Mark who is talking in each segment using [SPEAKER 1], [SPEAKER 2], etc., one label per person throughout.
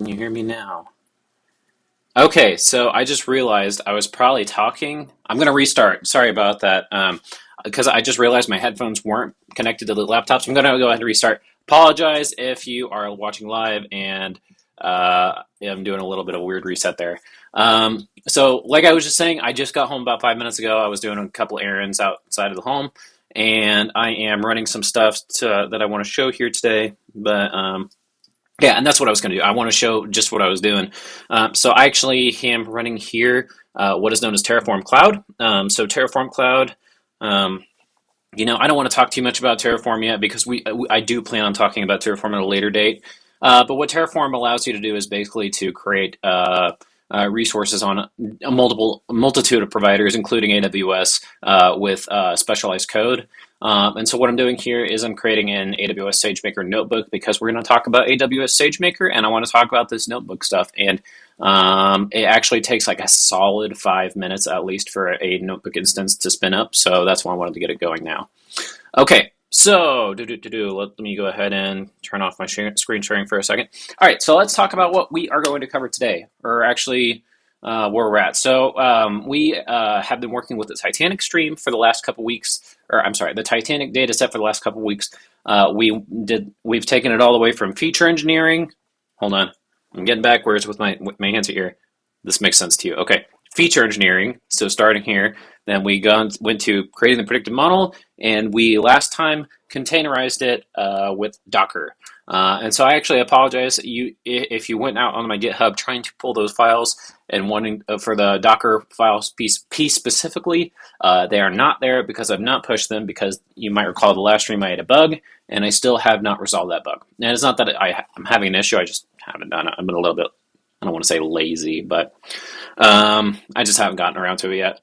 [SPEAKER 1] Can you hear me now? Okay, so I just realized I was probably talking. I'm going to restart. Sorry about that. Because I just realized my headphones weren't connected to the laptop, so I'm going to go ahead and restart. Apologize if you are watching live and I'm doing a little bit of a weird reset there. So, like I was just saying, I just got home about 5 minutes ago. I was doing a couple errands outside of the home, and I am running some stuff that I want to show here today. But yeah, and that's what I was going to do. I want to show just what I was doing. So I actually am running here what is known as Terraform Cloud. So Terraform Cloud, um, I don't want to talk too much about Terraform yet because I do plan on talking about Terraform at a later date. But what Terraform allows you to do is basically to create resources on a multitude of providers, including AWS, with specialized code. And so what I'm doing here is I'm creating an AWS SageMaker notebook because we're going to talk about AWS SageMaker, and I want to talk about this notebook stuff. And it actually takes like a solid 5 minutes at least for a notebook instance to spin up. So that's why I wanted to get it going now. Okay, so let me go ahead and turn off my screen sharing for a second. All right, so let's talk about what we are going to cover today, or actually where we're at. So we have been working with the Titanic stream for the last couple weeks, or I'm sorry, the Titanic data set for the last couple weeks. We've taken it all the way from feature engineering. Hold on, I'm getting backwards with my hands here. This makes sense to you. Okay, feature engineering. So starting here, then we went to creating the predictive model, and we last time containerized it with Docker. And so I actually apologize if you went out on my GitHub trying to pull those files and wanting for the Docker files piece specifically. They are not there because I've not pushed them, because you might recall the last stream I had a bug, and I still have not resolved that bug. And it's not that I'm having an issue, I just haven't done it. I've been a little bit, I don't want to say lazy, but I just haven't gotten around to it yet.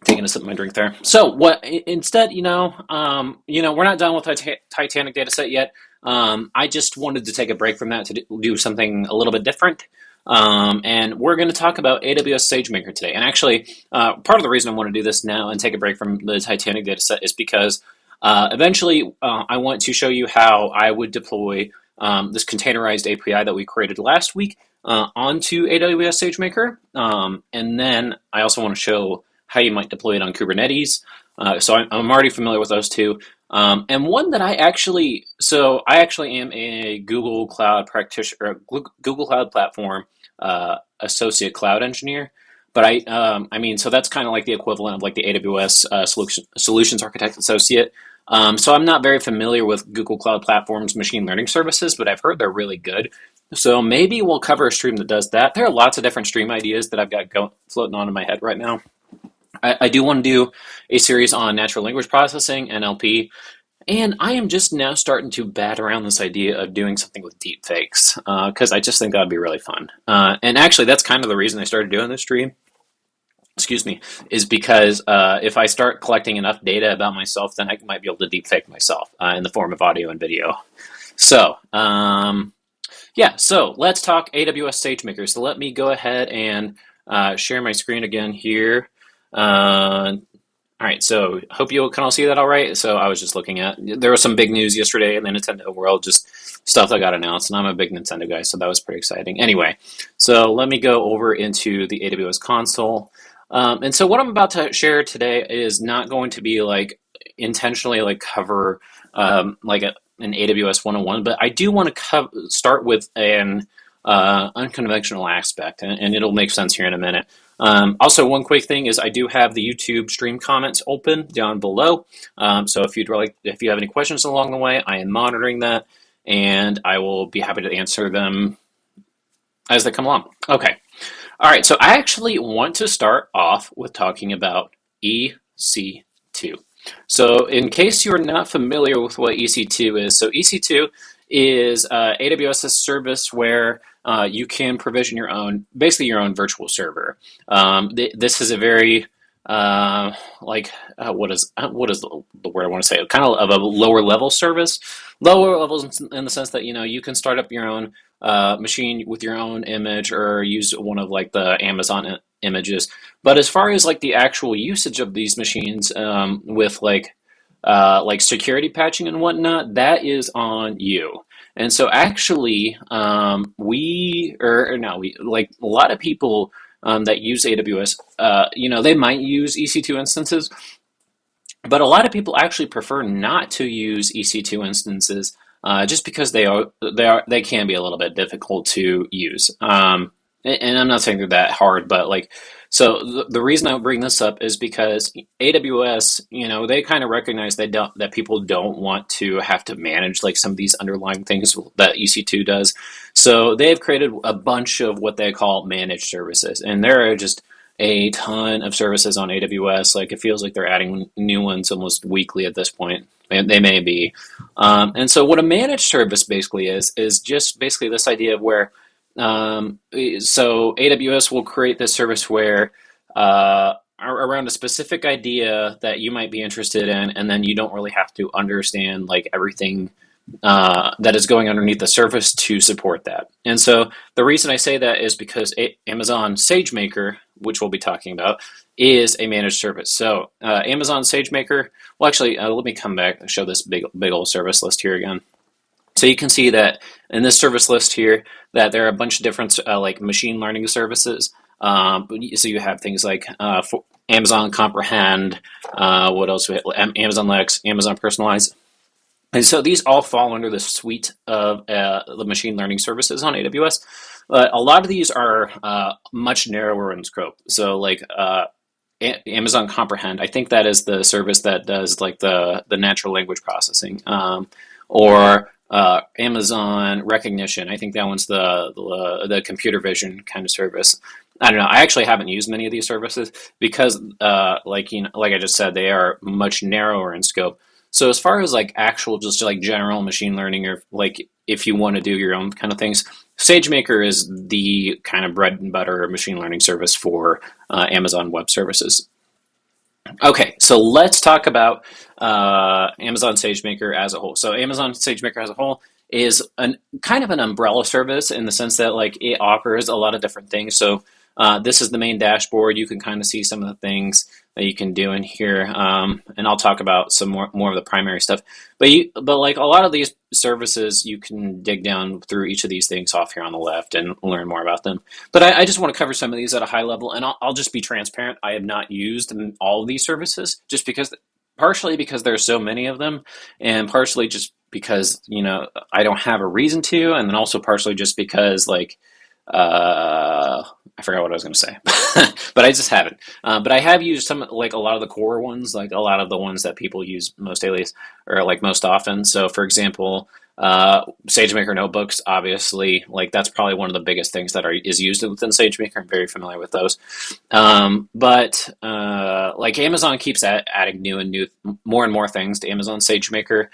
[SPEAKER 1] Taking a sip of my drink there. So what instead, we're not done with the Titanic data set yet. I just wanted to take a break from that to do something a little bit different. And we're going to talk about AWS SageMaker today. And actually, part of the reason I want to do this now and take a break from the Titanic data set is because eventually I want to show you how I would deploy this containerized API that we created last week onto AWS SageMaker. And then I also want to show how you might deploy it on Kubernetes. So I'm already familiar with those two. And one that I actually am a Google Cloud practitioner, Google Cloud Platform associate cloud engineer. But so that's kind of like the equivalent of like the AWS Solutions Architect Associate. So I'm not very familiar with Google Cloud Platform's machine learning services, but I've heard they're really good. So maybe we'll cover a stream that does that. There are lots of different stream ideas that I've got floating on in my head right now. I do want to do a series on natural language processing, NLP, and I am just now starting to bat around this idea of doing something with deepfakes, because I just think that would be really fun. And actually, that's kind of the reason I started doing this stream, is because if I start collecting enough data about myself, then I might be able to deepfake myself in the form of audio and video. So, so let's talk AWS SageMaker. So let me go ahead and share my screen again here. All right, so hope you can all see that all right. So I was just looking at, there was some big news yesterday in the Nintendo world, just stuff that got announced, and I'm a big Nintendo guy, so that was pretty exciting. Anyway, so let me go over into the AWS console. And so what I'm about to share today is not going to be like intentionally like cover like an AWS 101, but I do want to start with an unconventional aspect, and it'll make sense here in a minute. Also, one quick thing is I do have the YouTube stream comments open down below. So if you have any questions along the way, I am monitoring that, and I will be happy to answer them as they come along. Okay. All right. So I actually want to start off with talking about EC2. So in case you're not familiar with what EC2 is, so EC2 is AWS's service where you can provision basically your own virtual server. This is a very what is the word I want to say? Kind of a lower level service. Lower levels in the sense that you can start up your own machine with your own image or use one of like the Amazon images. But as far as like the actual usage of these machines with like like security patching and whatnot, that is on you. And so actually, like a lot of people that use AWS, they might use EC2 instances, but a lot of people actually prefer not to use EC2 instances just because they can be a little bit difficult to use. And I'm not saying they're that hard, but like, so the reason I bring this up is because AWS, they kind of recognize that people don't want to have to manage like some of these underlying things that EC2 does. So they've created a bunch of what they call managed services, and there are just a ton of services on AWS. Like it feels like they're adding new ones almost weekly at this point. They may be. And so what a managed service basically is just basically this idea of where, so AWS will create this service where around a specific idea that you might be interested in, and then you don't really have to understand like everything that is going underneath the surface to support that. And so the reason I say that is because Amazon SageMaker, which we'll be talking about, is a managed service. So Amazon SageMaker, well, actually, let me come back and show this big old service list here again. So you can see that in this service list here, that there are a bunch of different like machine learning services. So you have things like Amazon Comprehend, what else? Amazon Lex, Amazon Personalize. And so these all fall under the suite of the machine learning services on AWS. But a lot of these are much narrower in scope. So like Amazon Comprehend, I think that is the service that does like the natural language processing, or Amazon Recognition. I think that one's the computer vision kind of service. I don't know. I actually haven't used many of these services because, like I just said, they are much narrower in scope. So as far as like actual, just like general machine learning, or like if you want to do your own kind of things, SageMaker is the kind of bread and butter machine learning service for Amazon Web Services. Okay, so let's talk about Amazon SageMaker as a whole. So Amazon SageMaker as a whole is kind of an umbrella service in the sense that like it offers a lot of different things. So this is the main dashboard. You can kind of see some of the things that you can do in here, and I'll talk about some more of the primary stuff. But like a lot of these services, you can dig down through each of these things off here on the left and learn more about them. But I just want to cover some of these at a high level, and I'll just be transparent. I have not used all of these services just because, partially because there's so many of them, and partially just because I don't have a reason to, and then also partially just because like. I forgot what I was going to say, but I just haven't. But I have used some, like a lot of the core ones, like a lot of the ones that people use most daily or like most often. So for example, SageMaker notebooks, obviously, like that's probably one of the biggest things that is used within SageMaker. I'm very familiar with those. But like Amazon keeps adding more and more things to Amazon SageMaker.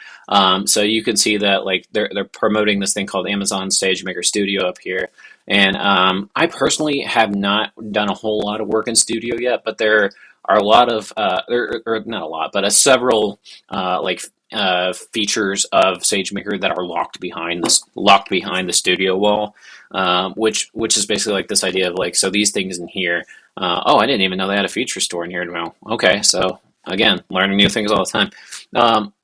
[SPEAKER 1] So you can see that like they're promoting this thing called Amazon SageMaker Studio up here. And I personally have not done a whole lot of work in Studio yet, but there are a lot of, or not a lot, but several features of SageMaker that are locked behind the Studio wall, which is basically like this idea of like, so these things in here. I didn't even know they had a feature store in here. Well, okay, so again, learning new things all the time.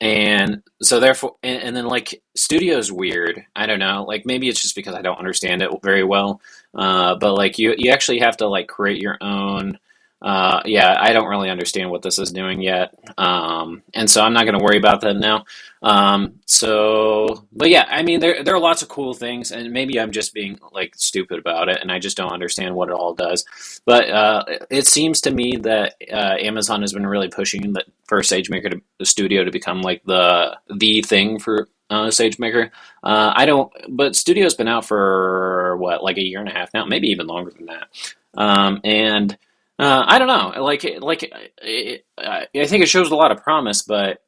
[SPEAKER 1] And so therefore, and then like Studio's weird. I don't know, like maybe it's just because I don't understand it very well. But like you actually have to like create your own. I don't really understand what this is doing yet. And so I'm not going to worry about that now. But yeah, I mean, there are lots of cool things, and maybe I'm just being like stupid about it, and I just don't understand what it all does. But it seems to me that Amazon has been really pushing for SageMaker Studio to become like the thing for SageMaker. But Studio's been out for what, like a year and a half now, maybe even longer than that. I don't know. I think it shows a lot of promise, but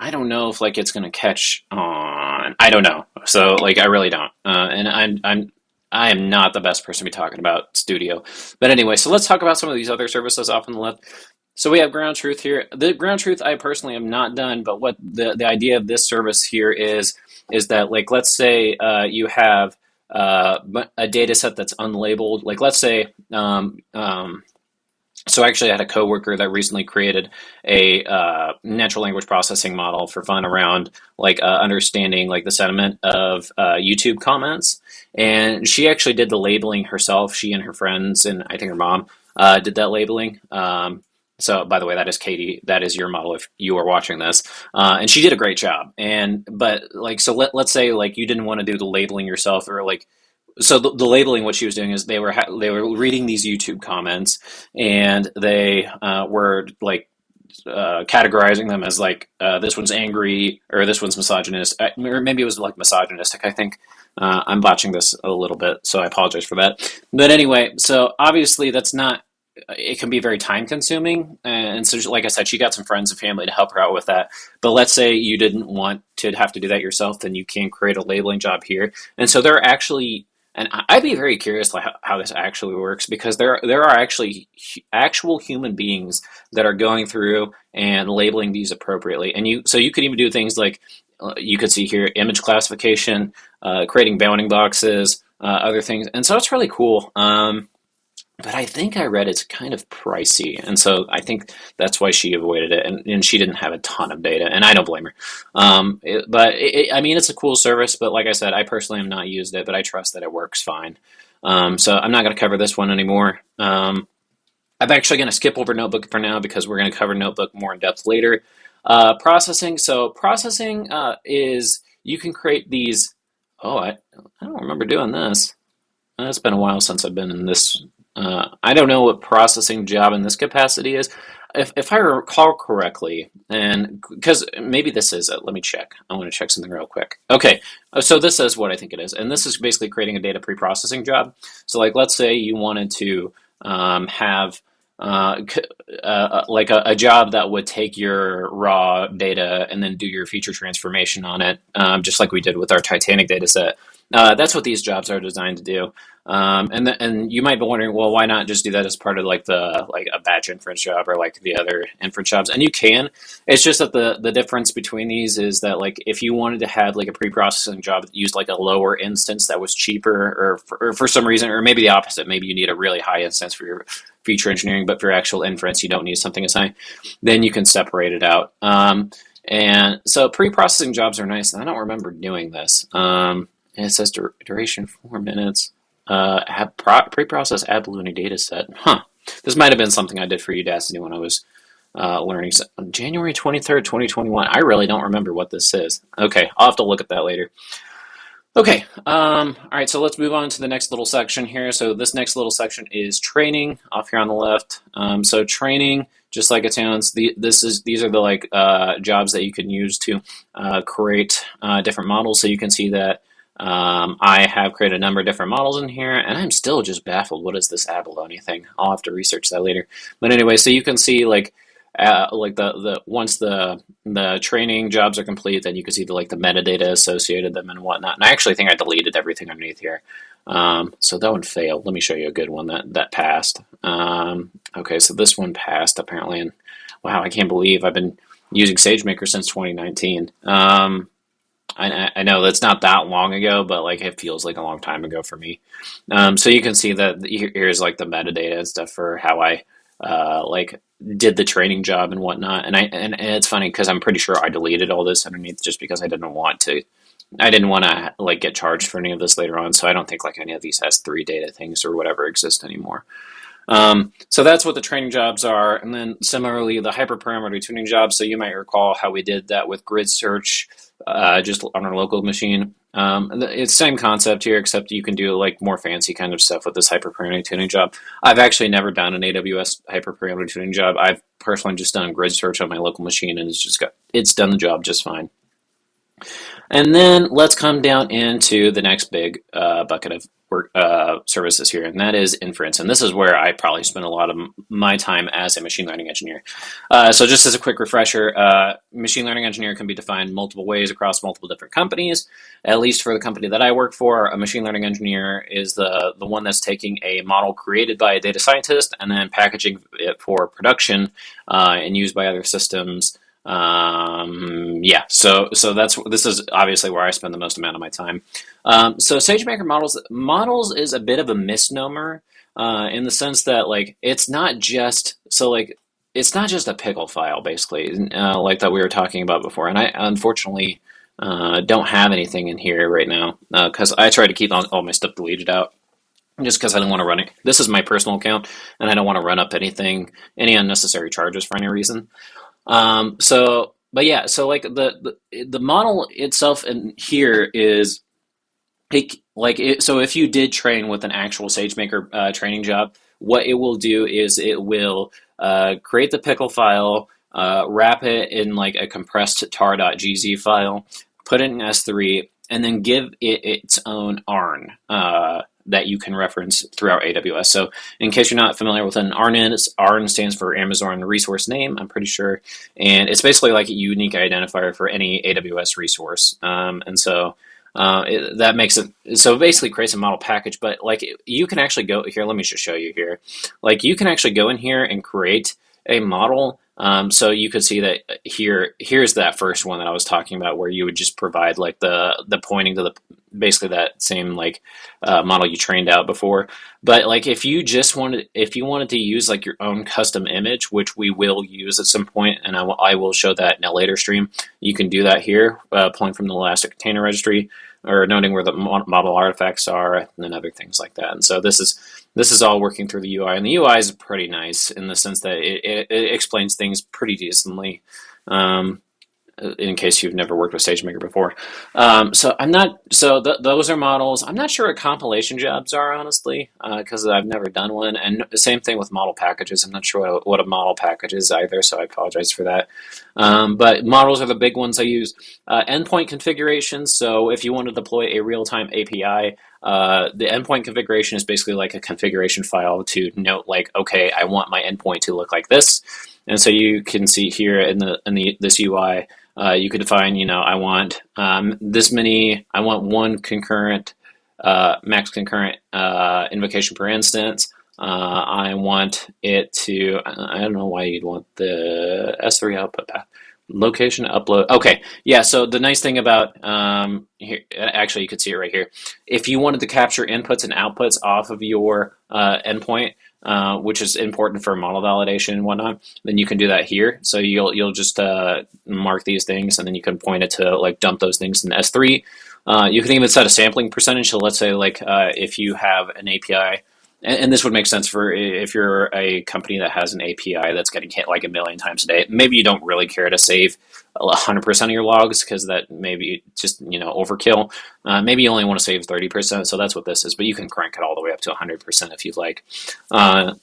[SPEAKER 1] I don't know if like it's gonna catch on. I don't know. So like I really don't. And I am not the best person to be talking about Studio. But anyway, so let's talk about some of these other services off on the left. So we have Ground Truth here. The Ground Truth I personally am not done, but what the idea of this service here is that like let's say you have a data set that's unlabeled. Like let's say So I actually had a coworker that recently created a natural language processing model for fun around like understanding like the sentiment of YouTube comments, and she actually did the labeling herself. She and her friends and I think her mom did that labeling. So by the way, that is Katie. That is your model if you are watching this, and she did a great job. And but like so let's say like you didn't want to do the labeling yourself or like so the labeling, what she was doing is they were reading these YouTube comments, and they were like categorizing them as like this one's angry or this one's misogynist, or maybe it was like misogynistic. I think I'm botching this a little bit, so I apologize for that. But anyway, so obviously that's not. It can be very time consuming, and so like I said, she got some friends and family to help her out with that. But let's say you didn't want to have to do that yourself, then you can create a labeling job here. And so there are actually and I'd be very curious like how this actually works because there are actually actual human beings that are going through and labeling these appropriately. And you could even do things like you could see here image classification, creating bounding boxes, other things. And so it's really cool. But I think I read it's kind of pricey, and so I think that's why she avoided it, and she didn't have a ton of data, and I don't blame her. I mean, it's a cool service, but like I said, I personally have not used it, but I trust that it works fine. So I'm not going to cover this one anymore. I'm actually going to skip over Notebook for now because we're going to cover Notebook more in depth later. Processing. So processing is you can create these. Oh, I don't remember doing this. It's been a while since I've been in this. I don't know what processing job in this capacity is. If I recall correctly, and because maybe this is it, let me check. I want to check something real quick. Okay, so this is what I think it is, and this is basically creating a data pre-processing job. So, like, let's say you wanted to have like a job that would take your raw data and then do your feature transformation on it, just like we did with our Titanic data set. That's what these jobs are designed to do. And you might be wondering, well, why not just do that as part of like a batch inference job or like the other inference jobs? And you can. It's just that the difference between these is that like if you wanted to have like a pre-processing job that used like a lower instance that was cheaper, or for some reason, or maybe the opposite, maybe you need a really high instance for your feature engineering, but for actual inference you don't need something as high, then you can separate it out. And so pre-processing jobs are nice. And I don't remember doing this. And it says duration 4 minutes. Pre-process abalone data set. Huh. This might have been something I did for Udacity when I was learning. January 23rd, 2021. I really don't remember what this is. Okay, I'll have to look at that later. Okay, all right, so let's move on to the next little section here. So this next little section is training, off here on the left. So training, just like it sounds, these are the like jobs that you can use to create different models. So you can see that I have created a number of different models in here, and I'm still just baffled. What is this abalone thing? I'll have to research that later. But anyway, so you can see like the once the training jobs are complete, then you can see the like the metadata associated them and whatnot. And I actually think I deleted everything underneath here. So that one failed. Let me show you a good one that passed. Okay, so this one passed apparently, and wow, I can't believe I've been using SageMaker since 2019. I know that's not that long ago, but like it feels like a long time ago for me. So you can see that here's like the metadata and stuff for how I like did the training job and whatnot. And it's funny because I'm pretty sure I deleted all this underneath just because I didn't want to. I didn't want to like get charged for any of this later on. So I don't think like any of these S3 data things or whatever exist anymore. So that's what the training jobs are. And then similarly, the hyperparameter tuning jobs. So you might recall how we did that with grid search just on our local machine. It's the same concept here, except you can do like more fancy kind of stuff with this hyperparameter tuning job. I've actually never done an AWS hyperparameter tuning job. I've personally just done grid search on my local machine, and it's done the job just fine. And then let's come down into the next big bucket of work services here, and that is inference. And this is where I probably spend a lot of my time as a machine learning engineer. So just as a quick refresher, machine learning engineer can be defined multiple ways across multiple different companies. At least for the company that I work for, a machine learning engineer is the one that's taking a model created by a data scientist and then packaging it for production and used by other systems. Yeah, so this is obviously where I spend the most amount of my time. So SageMaker models is a bit of a misnomer. in the sense that like it's not just it's not just a pickle file basically, like that we were talking about before. And I unfortunately don't have anything in here right now because I try to keep all my stuff deleted out just because I don't want to run it. This is my personal account, and I don't want to run up any unnecessary charges for any reason. But yeah, so like the model itself in here is so if you did train with an actual SageMaker training job, what it will do is it will create the pickle file, wrap it in like a compressed tar.gz file, put it in S3, and then give it its own ARN that you can reference throughout AWS. So in case you're not familiar with an ARN is, ARN stands for Amazon Resource Name, I'm pretty sure. And it's basically like a unique identifier for any AWS resource. That makes it, so it basically creates a model package, but like you can actually go here, let me just show you here. Like you can actually go in here and create a model. So you could see that here's that first one that I was talking about where you would just provide like the pointing to basically that same like model you trained out before. But like if you wanted to use like your own custom image, which we will use at some point, and I will show that in a later stream, you can do that here, pulling from the Elastic Container Registry, or noting where the model artifacts are, and then other things like that. And so this is all working through the UI, and the UI is pretty nice in the sense that it explains things pretty decently. In case you've never worked with SageMaker before. Those are models. I'm not sure what compilation jobs are, honestly, because I've never done one. And the same thing with model packages. I'm not sure what a model package is either, so I apologize for that. But models are the big ones I use. Endpoint configurations. So if you want to deploy a real-time API, the endpoint configuration is basically like a configuration file to note like, okay, I want my endpoint to look like this. And so you can see here in this UI, you could define, I want this many, I want one concurrent, max concurrent invocation per instance. I want it to, I don't know why you'd want the S3 output path. Location upload. Okay, yeah, so the nice thing about, here, actually you could see it right here. If you wanted to capture inputs and outputs off of your endpoint, which is important for model validation and whatnot, then you can do that here. So you'll just mark these things, and then you can point it to like dump those things in S3. You can even set a sampling percentage. So let's say like if you have an API, and this would make sense for if you're a company that has an API that's getting hit like 1 million times a day. Maybe you don't really care to save 100% of your logs because that maybe just overkill. Maybe you only want to save 30%, so that's what this is. But you can crank it all the way up to 100% if you'd like. What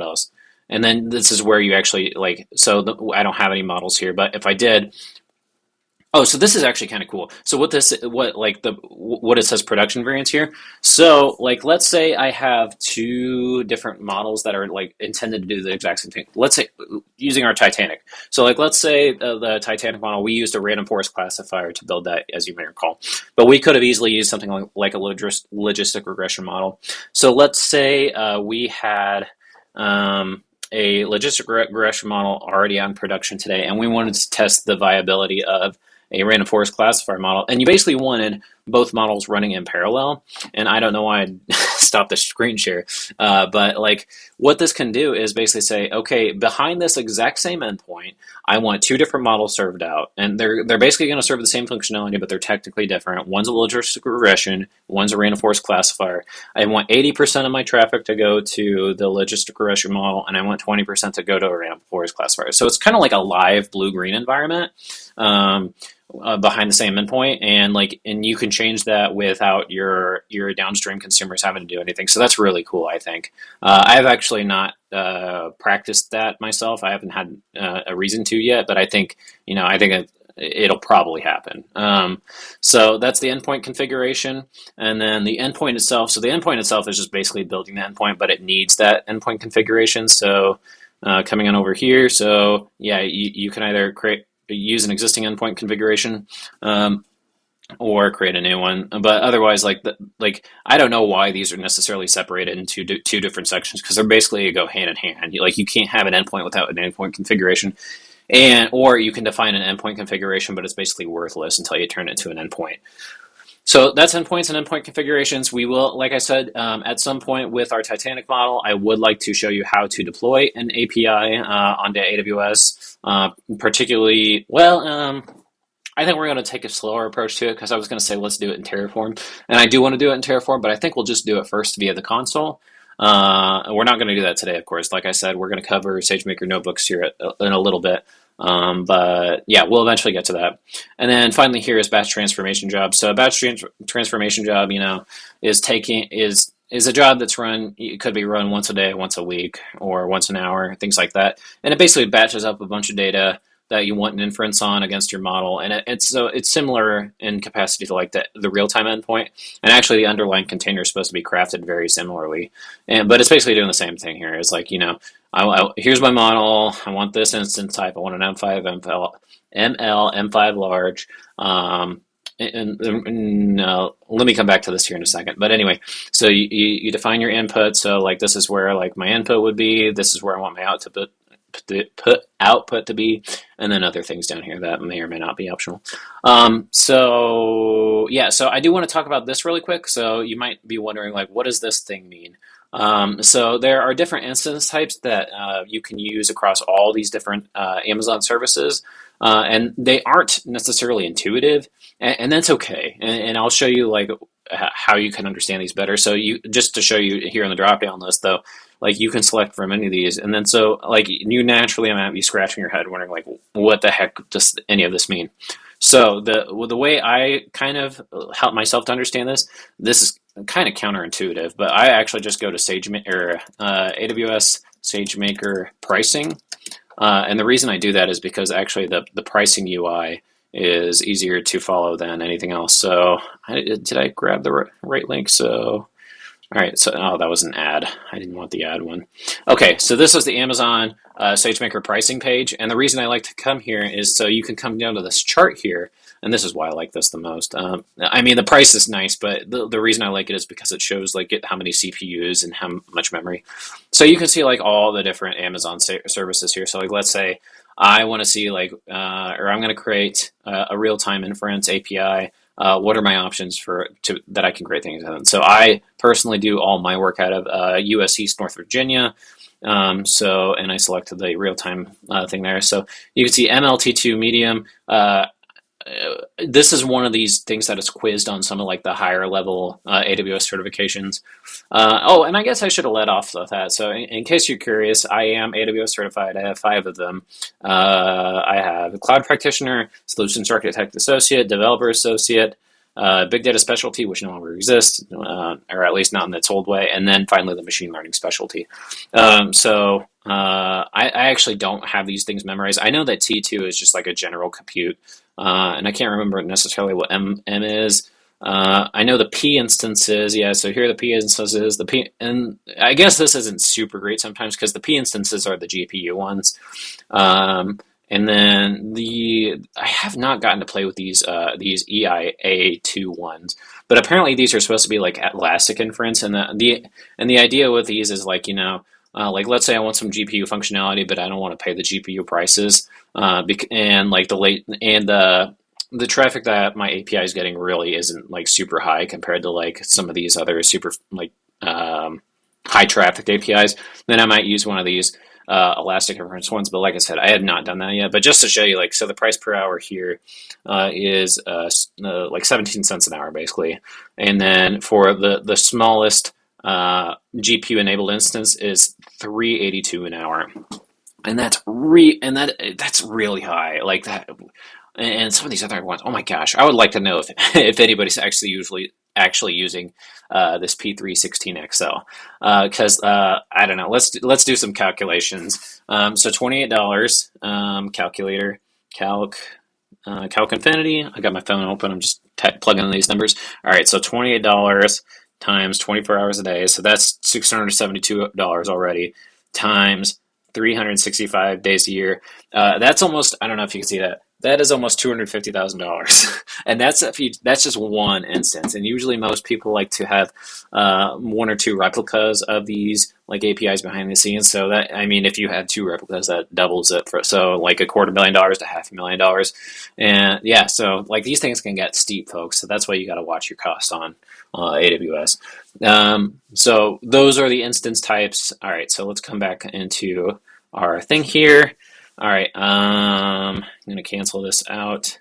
[SPEAKER 1] else? And then this is where you actually like. So I don't have any models here, but if I did. Oh, so this is actually kind of cool. So what it says production variants here. So like, let's say I have 2 different models that are like intended to do the exact same thing. Let's say using our Titanic. So like, let's say the Titanic model, we used a random forest classifier to build that, as you may recall, but we could have easily used something like a logistic regression model. So let's say we had, a logistic regression model already on production today, and we wanted to test the viability of a random forest classifier model, and you basically wanted both models running in parallel. And I don't know why I stopped the screen share, but like what this can do is basically say, okay, behind this exact same endpoint, I want 2 different models served out, and they're basically going to serve the same functionality, but they're technically different. One's a logistic regression, one's a random forest classifier. I want 80% of my traffic to go to the logistic regression model, and I want 20% to go to a random forest classifier. So it's kind of like a live blue-green environment. Behind the same endpoint, and you can change that without your downstream consumers having to do anything. So that's really cool, I think. I've actually not practiced that myself. I haven't had a reason to yet, but I think it'll probably happen. So that's the endpoint configuration, and then the endpoint itself. So the endpoint itself is just basically building the endpoint, but it needs that endpoint configuration. So coming on over here, so yeah, you can either use an existing endpoint configuration, or create a new one. But otherwise, like I don't know why these are necessarily separated into 2 different sections, because they're basically go hand in hand. You can't have an endpoint without an endpoint configuration, or you can define an endpoint configuration, but it's basically worthless until you turn it into an endpoint. So that's endpoints and endpoint configurations. We will, like I said, at some point with our Titanic model, I would like to show you how to deploy an API onto AWS, particularly, well, I think we're going to take a slower approach to it because I was going to say let's do it in Terraform, and I do want to do it in Terraform, but I think we'll just do it first via the console. We're not going to do that today, of course. Like I said, we're going to cover SageMaker notebooks here in a little bit, but yeah, we'll eventually get to that. And then finally, here is batch transformation job. So a batch transformation job, is a job that's run. It could be run once a day, once a week, or once an hour, things like that. And it basically batches up a bunch of data that you want an inference on against your model, and it's similar in capacity to like the real-time endpoint, and actually the underlying container is supposed to be crafted very similarly, but it's basically doing the same thing here. It's like, here's my model, I want this instance type, I want an M5 M5 large, let me come back to this here in a second. But anyway, so you define your input. So like this is where like my input would be. This is where I want my output to be, and then other things down here that may or may not be optional. So I do want to talk about this really quick. So you might be wondering, like, what does this thing mean? So there are different instance types that you can use across all these different Amazon services, and they aren't necessarily intuitive, and that's okay. And I'll show you like how you can understand these better. So just to show you here on the drop-down list, though, like you can select from any of these, and then so like you naturally might be scratching your head wondering like, what the heck does any of this mean? So the way I kind of help myself to understand this is kind of counterintuitive, but I actually just go to AWS SageMaker pricing, and the reason I do that is because actually the pricing UI is easier to follow than anything else. So did I grab the right link? So all right, so that was an ad. I didn't want the ad one. Okay, so this is the Amazon SageMaker pricing page, and the reason I like to come here is so you can come down to this chart here, and this is why I like this the most. I mean, the price is nice, but the reason I like it is because it shows like how many CPUs and how much memory. So you can see like all the different Amazon services here. So like let's say I want to see like, or I'm going to create a real-time inference API. What are my options that I can create things in? So I personally do all my work out of US East North Virginia. And I selected the real-time thing there. So you can see MLT2 medium. This is one of these things that is quizzed on some of like the higher level AWS certifications. And I guess I should have led off with that. So in case you're curious, I am AWS certified. I have 5 of them. I have a Cloud Practitioner, Solutions Architect Associate, Developer Associate, Big Data Specialty, which no longer exists, or at least not in its old way, and then finally the Machine Learning Specialty. I actually don't have these things memorized. I know that T2 is just like a general compute, and I can't remember necessarily what M is. I know the P instances, yeah, so here are the P instances, and I guess this isn't super great sometimes because the P instances are the GPU ones. And then I have not gotten to play with these EIA2 ones, but apparently these are supposed to be like elastic inference, and the idea with these is like, like let's say I want some GPU functionality, but I don't want to pay the GPU prices, and like the traffic that my API is getting really isn't like super high compared to like some of these other super like high traffic APIs. Then I might use one of these elastic inference ones, but like I said, I had not done that yet. But just to show you, like, so the price per hour here is like 17 cents an hour basically, and then for the smallest GPU enabled instance is $3.82 an hour, and that's really high, like that. And some of these other ones, oh my gosh, I would like to know if anybody's actually using this P316XL, because I don't know. Let's do some calculations. So $28 calculator, calc infinity. I got my phone open. I'm just plugging in these numbers. All right, so $28 times 24 hours a day. So that's $672 already, times 365 days a year. That's almost, I don't know if you can see that. That is almost $250,000, and that's just one instance. And usually, most people like to have one or two replicas of these like APIs behind the scenes. So that I mean, if you had two replicas, that doubles it for so like $250,000 to $500,000, and yeah, so like these things can get steep, folks. So that's why you got to watch your costs on AWS. So those are the instance types. All right, so let's come back into our thing here. All right, I'm going to cancel this out.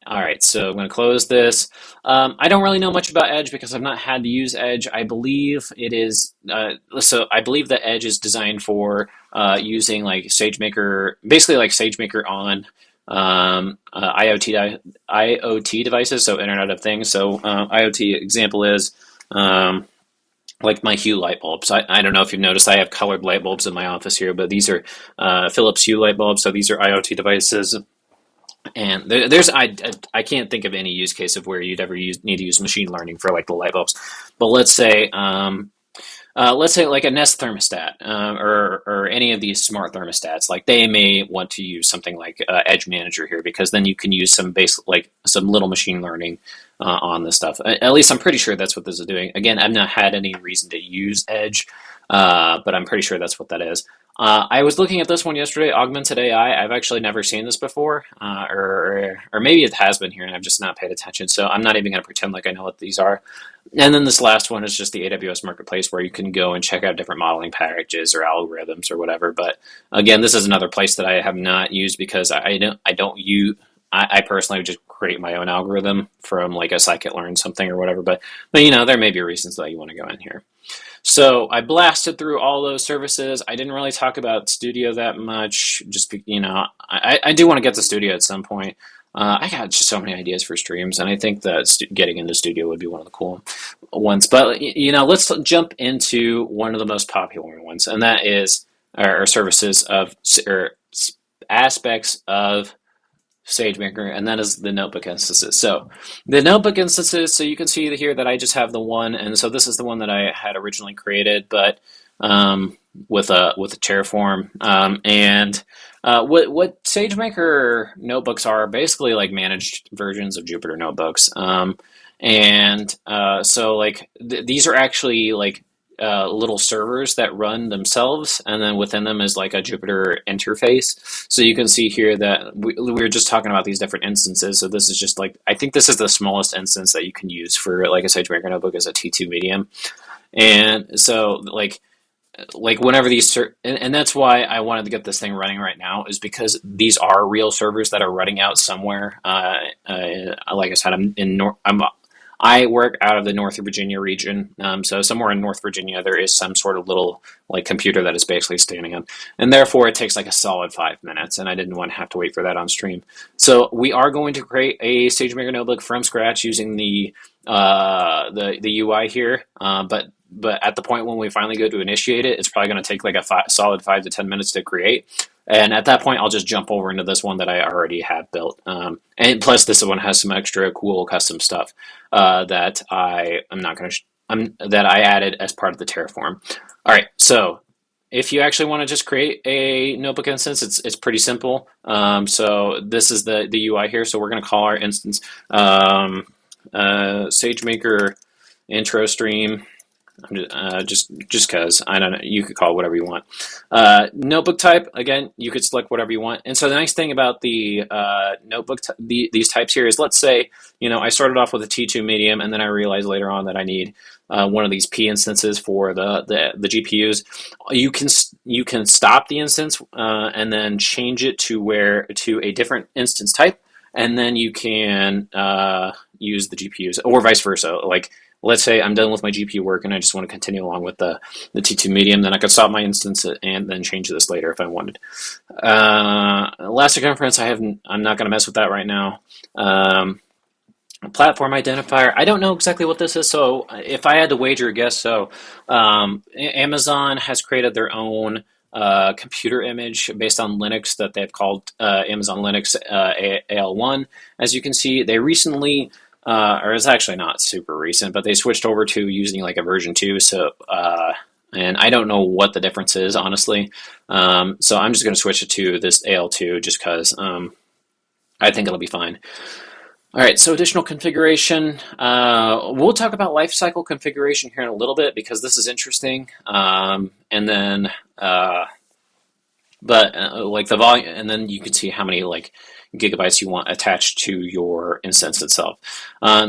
[SPEAKER 1] All right, so I'm going to close this. I don't really know much about Edge because I've not had to use Edge. I believe it is, so I believe that Edge is designed for using like SageMaker, basically like SageMaker on IoT devices, so Internet of Things. So IoT example is like my Hue light bulbs. I don't know if you've noticed, I have colored light bulbs in my office here, but these are Philips Hue light bulbs, so these are IoT devices. And I can't think of any use case of where you'd ever need to use machine learning for like the light bulbs. But let's say like a Nest thermostat or any of these smart thermostats, like they may want to use something like Edge Manager here, because then you can use some basic, like some little machine learning on this stuff. At least I'm pretty sure that's what this is doing. Again, I've not had any reason to use Edge, but I'm pretty sure that's what that is. I was looking at this one yesterday, augmented AI. I've actually never seen this before, or maybe it has been here and I've just not paid attention. So I'm not even going to pretend like I know what these are. And then this last one is just the AWS Marketplace, where you can go and check out different modeling packages or algorithms or whatever. But again, this is another place that I have not used because I personally just create my own algorithm from like a scikit-learn something or whatever. But there may be reasons that you want to go in here. So I blasted through all those services. I didn't really talk about Studio that much. Just I do want to get to Studio at some point. I got just so many ideas for streams, and I think that getting into Studio would be one of the cool ones. But let's jump into one of the most popular ones, and that is our services or aspects of SageMaker, and that is the notebook instances. So the notebook instances, so you can see here that I just have the one, and so this is the one that I had originally created, but with a Terraform. What SageMaker notebooks are basically like managed versions of Jupyter notebooks. So like these are actually like little servers that run themselves, and then within them is like a Jupyter interface. So you can see here that we were just talking about these different instances. So this is just like, I think this is the smallest instance that you can use for like a SageMaker notebook as a T2 medium. And so like whenever these, and that's why I wanted to get this thing running right now, is because these are real servers that are running out somewhere. Like I said, I work out of the North Virginia region, so somewhere in North Virginia there is some sort of little like computer that is basically standing up, and therefore it takes like a solid 5 minutes, and I didn't want to have to wait for that on stream. So we are going to create a SageMaker notebook from scratch using the UI here, but at the point when we finally go to initiate it, it's probably going to take like a solid 5 to 10 minutes to create. And at that point, I'll just jump over into this one that I already have built. And plus, this one has some extra cool custom stuff that I added as part of the Terraform. All right, so if you actually want to just create a notebook instance, it's pretty simple. So this is the UI here. So we're going to call our instance SageMaker intro stream. Just because, I don't know, you could call it whatever you want. Notebook type, again, you could select whatever you want. And so the nice thing about the notebook, these types here is, let's say, I started off with a T2 medium, and then I realized later on that I need one of these P instances for the GPUs. You can stop the instance and then change it to a different instance type, and then you can use the GPUs, or vice versa. Like, let's say I'm done with my GPU work and I just want to continue along with the T2 medium, then I could stop my instance and then change this later if I wanted. Elastic inference, I'm not going to mess with that right now. Platform identifier, I don't know exactly what this is, so if I had to wager a guess, so Amazon has created their own computer image based on Linux that they've called Amazon Linux AL1. As you can see, they recently, or it's actually not super recent, but they switched over to using like a version 2. So, and I don't know what the difference is, honestly. So I'm just going to switch it to this AL2 just because I think it'll be fine. All right, so additional configuration. We'll talk about lifecycle configuration here in a little bit because this is interesting. And then, like the volume, and then you can see how many like gigabytes you want attached to your instance itself.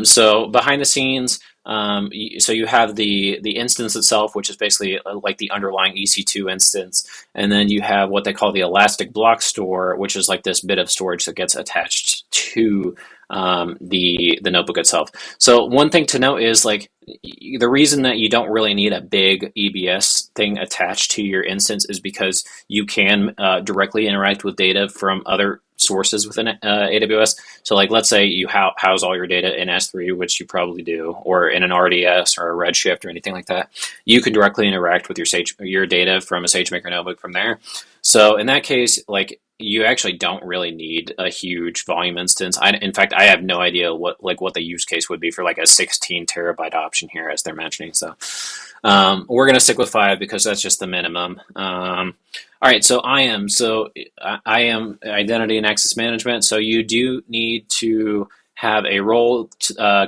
[SPEAKER 1] So behind the scenes, so you have the instance itself, which is basically like the underlying EC2 instance, and then you have what they call the elastic block store, which is like this bit of storage that gets attached to the notebook itself. So one thing to note is like the reason that you don't really need a big EBS thing attached to your instance is because you can directly interact with data from other sources within AWS. So like let's say you house all your data in S3, which you probably do, or in an RDS or a Redshift or anything like that. You can directly interact with your data from a SageMaker notebook from there. So in that case, like you actually don't really need a huge volume instance. In fact, I have no idea what the use case would be for like a 16 terabyte option here, as they're mentioning. So we're going to stick with 5 because that's just the minimum. All right, so IAM. So IAM, Identity and Access Management. So you do need to have a role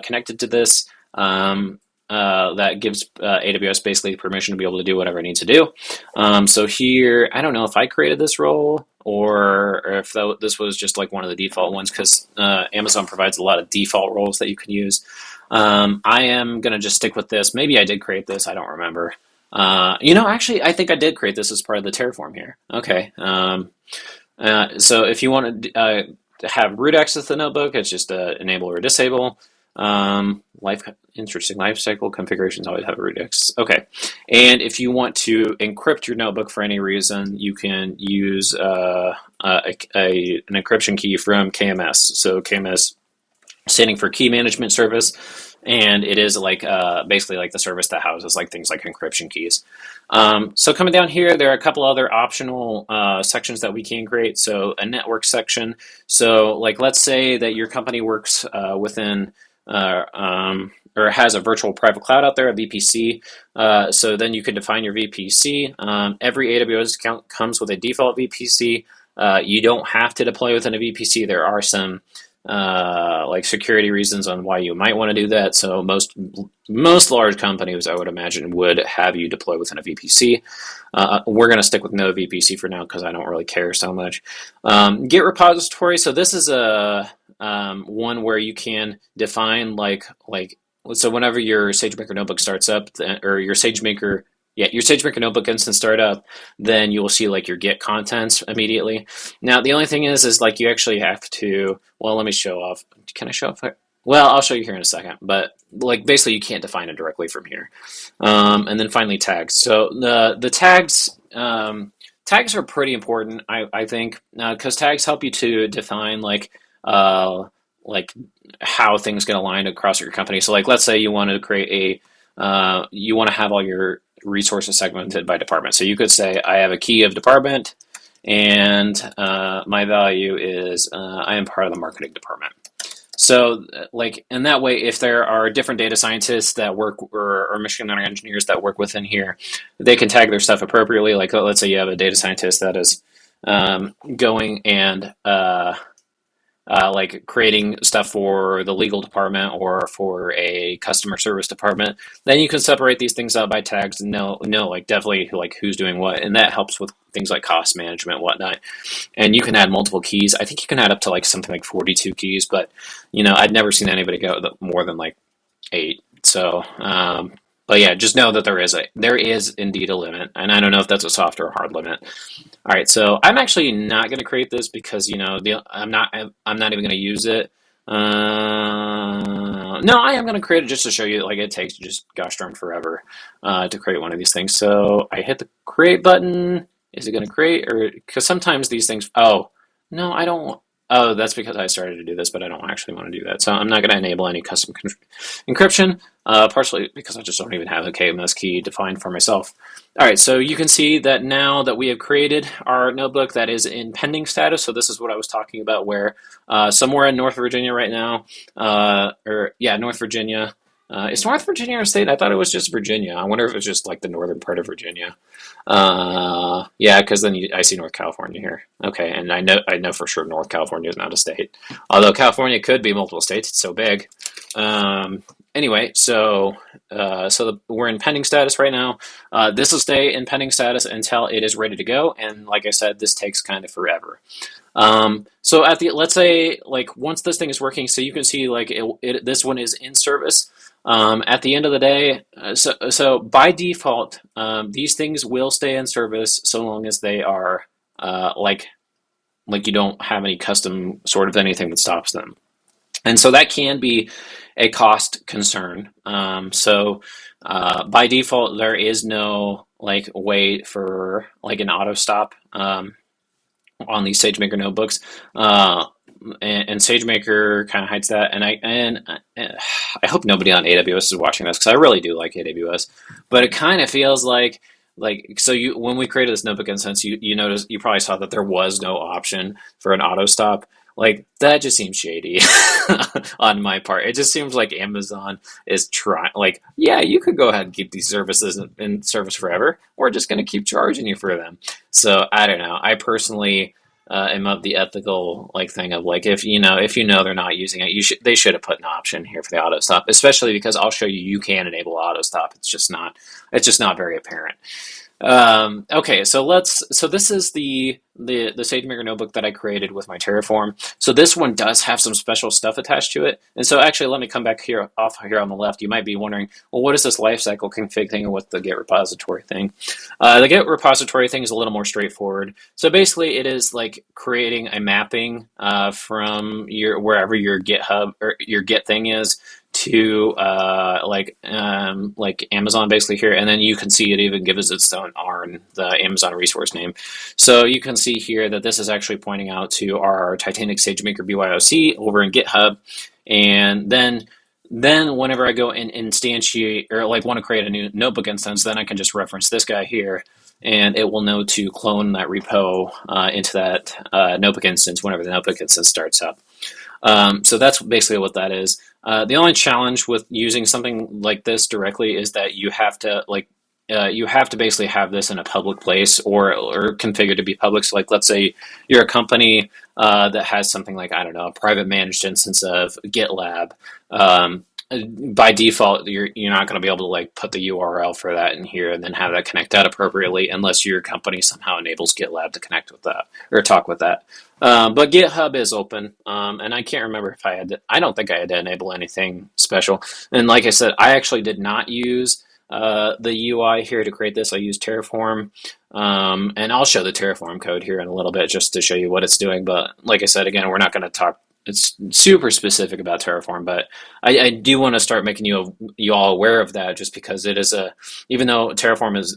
[SPEAKER 1] connected to this that gives AWS basically permission to be able to do whatever it needs to do. So here, I don't know if I created this role or if this was just like one of the default ones, because Amazon provides a lot of default roles that you can use. I am going to just stick with this. Maybe I did create this. I don't remember. Actually, I think I did create this as part of the Terraform here. Okay. So if you want to have root access to the notebook, it's just enable or disable. Interesting. Lifecycle configurations always have a root access. Okay. And if you want to encrypt your notebook for any reason, you can use an encryption key from KMS. So KMS standing for Key Management Service, and it is like basically like the service that houses like things like encryption keys. So coming down here, there are a couple other optional sections that we can create. So a network section. So like let's say that your company works within or has a virtual private cloud out there, a VPC. So then you can define your VPC. Every AWS account comes with a default VPC. You don't have to deploy within a VPC. There are some like security reasons on why you might want to do that. So most large companies, I would imagine, would have you deploy within a VPC. We're going to stick with no VPC for now because I don't really care so much. Git repository. So this is a one where you can define so whenever your SageMaker notebook starts up, or your SageMaker notebook instance start up, then you will see like your Git contents immediately. Now, the only thing is like you actually have to, well, let me show off. Can I show off? Well, I'll show you here in a second, but like basically you can't define it directly from here. And then finally tags. So the tags, tags are pretty important, I think, because tags help you to define like how things get aligned across your company. So like let's say you want to create you want to have all your resources segmented by department. So you could say I have a key of department, and my value is I am part of the marketing department. So like in that way, if there are different data scientists that work or machine learning engineers that work within here, they can tag their stuff appropriately. Like let's say you have a data scientist that is going and like creating stuff for the legal department or for a customer service department, then you can separate these things out by tags and know like definitely like who's doing what, and that helps with things like cost management and whatnot. And you can add multiple keys. I think you can add up to like something like 42 keys, but I'd never seen anybody go more than like 8. So but yeah, just know that there is indeed a limit, and I don't know if that's a soft or a hard limit. All right, so I'm actually not going to create this because I'm not even going to use it. No, I am going to create it just to show you like it takes just gosh darn forever to create one of these things. So I hit the create button. Is it going to create, or because sometimes these things? Oh no, I don't. Oh, that's because I started to do this, but I don't actually want to do that. So I'm not going to enable any custom encryption, partially because I just don't even have a KMS key defined for myself. All right, so you can see that now that we have created our notebook that is in pending status. So this is what I was talking about, where somewhere in North Virginia right now, North Virginia, Is North Virginia a state? I thought it was just Virginia. I wonder if it was just like the northern part of Virginia. Yeah, because then I see North California here. Okay, and I know for sure North California is not a state, although California could be multiple states. It's so big. Anyway, we're in pending status right now. This will stay in pending status until it is ready to go, and like I said, this takes kind of forever. So let's say like once this thing is working, so you can see like this one is in service. At the end of the day, so by default, these things will stay in service so long as they are like you don't have any custom sort of anything that stops them. And so that can be a cost concern. By default, there is no like way for like an auto stop on these SageMaker notebooks. And SageMaker kind of hides that. And I hope nobody on AWS is watching this because I really do like AWS. But it kind of feels like so when we created this notebook instance, you notice you probably saw that there was no option for an auto stop. Like that just seems shady on my part. It just seems like Amazon is trying. Like, yeah, you could go ahead and keep these services in service forever. We're just going to keep charging you for them. So I don't know. I personally am of the ethical like thing of like if you know they're not using it, they should have put an option here for the auto stop, especially because I'll show you can enable auto stop. It's just not very apparent. Okay, so this is the SageMaker notebook that I created with my Terraform. So this one does have some special stuff attached to it. And so actually, let me come back here off here on the left. You might be wondering, well, what is this lifecycle config thing and what's the get repository thing? The get repository thing is a little more straightforward. So basically, it is like creating a mapping from wherever your GitHub or your Git thing is to like Amazon basically here, and then you can see it even gives its own ARN, the Amazon resource name. So you can see here that this is actually pointing out to our Titanic SageMaker BYOC over in GitHub, and then whenever I go and instantiate or like want to create a new notebook instance, then I can just reference this guy here, and it will know to clone that repo into that notebook instance whenever the notebook instance starts up. So that's basically what that is. The only challenge with using something like this directly is that you have to basically have this in a public place or configured to be public. So like, let's say you're a company that has something like, I don't know, a private managed instance of GitLab. By default, you're not going to be able to like put the URL for that in here and then have that connect out appropriately unless your company somehow enables GitLab to connect with that or talk with that. But GitHub is open, and I can't remember if I don't think I had to enable anything special. And like I said, I actually did not use the UI here to create this. I used Terraform, and I'll show the Terraform code here in a little bit just to show you what it's doing. But like I said, again, we're not going to talk. It's super specific about Terraform, but I do want to start making you all aware of that, just because it is even though Terraform is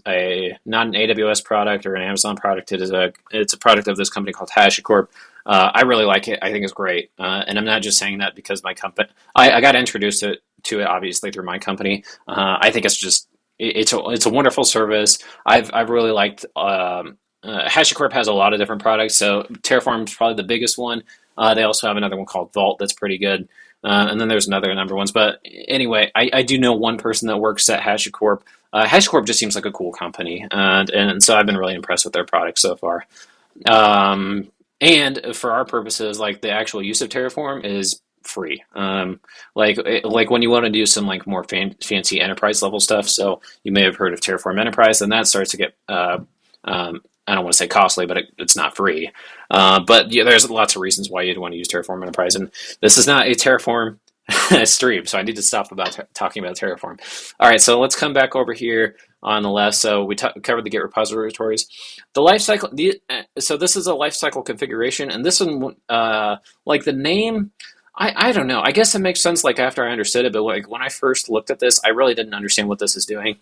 [SPEAKER 1] not an AWS product or an Amazon product, it's a product of this company called HashiCorp. I really like it. I think it's great, and I'm not just saying that because my company. I got introduced to it obviously through my company. I think it's a wonderful service. I've really liked. HashiCorp has a lot of different products, so Terraform is probably the biggest one. They also have another one called Vault that's pretty good. And then there's another number ones. But anyway, I do know one person that works at HashiCorp. HashiCorp just seems like a cool company. And so I've been really impressed with their products so far. And for our purposes, like the actual use of Terraform is free. Like when you want to do some like more fancy enterprise level stuff. So you may have heard of Terraform Enterprise, and that starts to get I don't want to say costly, but it's not free. But yeah, there's lots of reasons why you'd want to use Terraform Enterprise, and this is not a Terraform stream, so I need to stop talking about Terraform. All right, so let's come back over here on the left. So we covered the Git repositories, the lifecycle. So this is a lifecycle configuration, and this one, like the name. I don't know. I guess it makes sense like after I understood it, but like when I first looked at this, I really didn't understand what this is doing.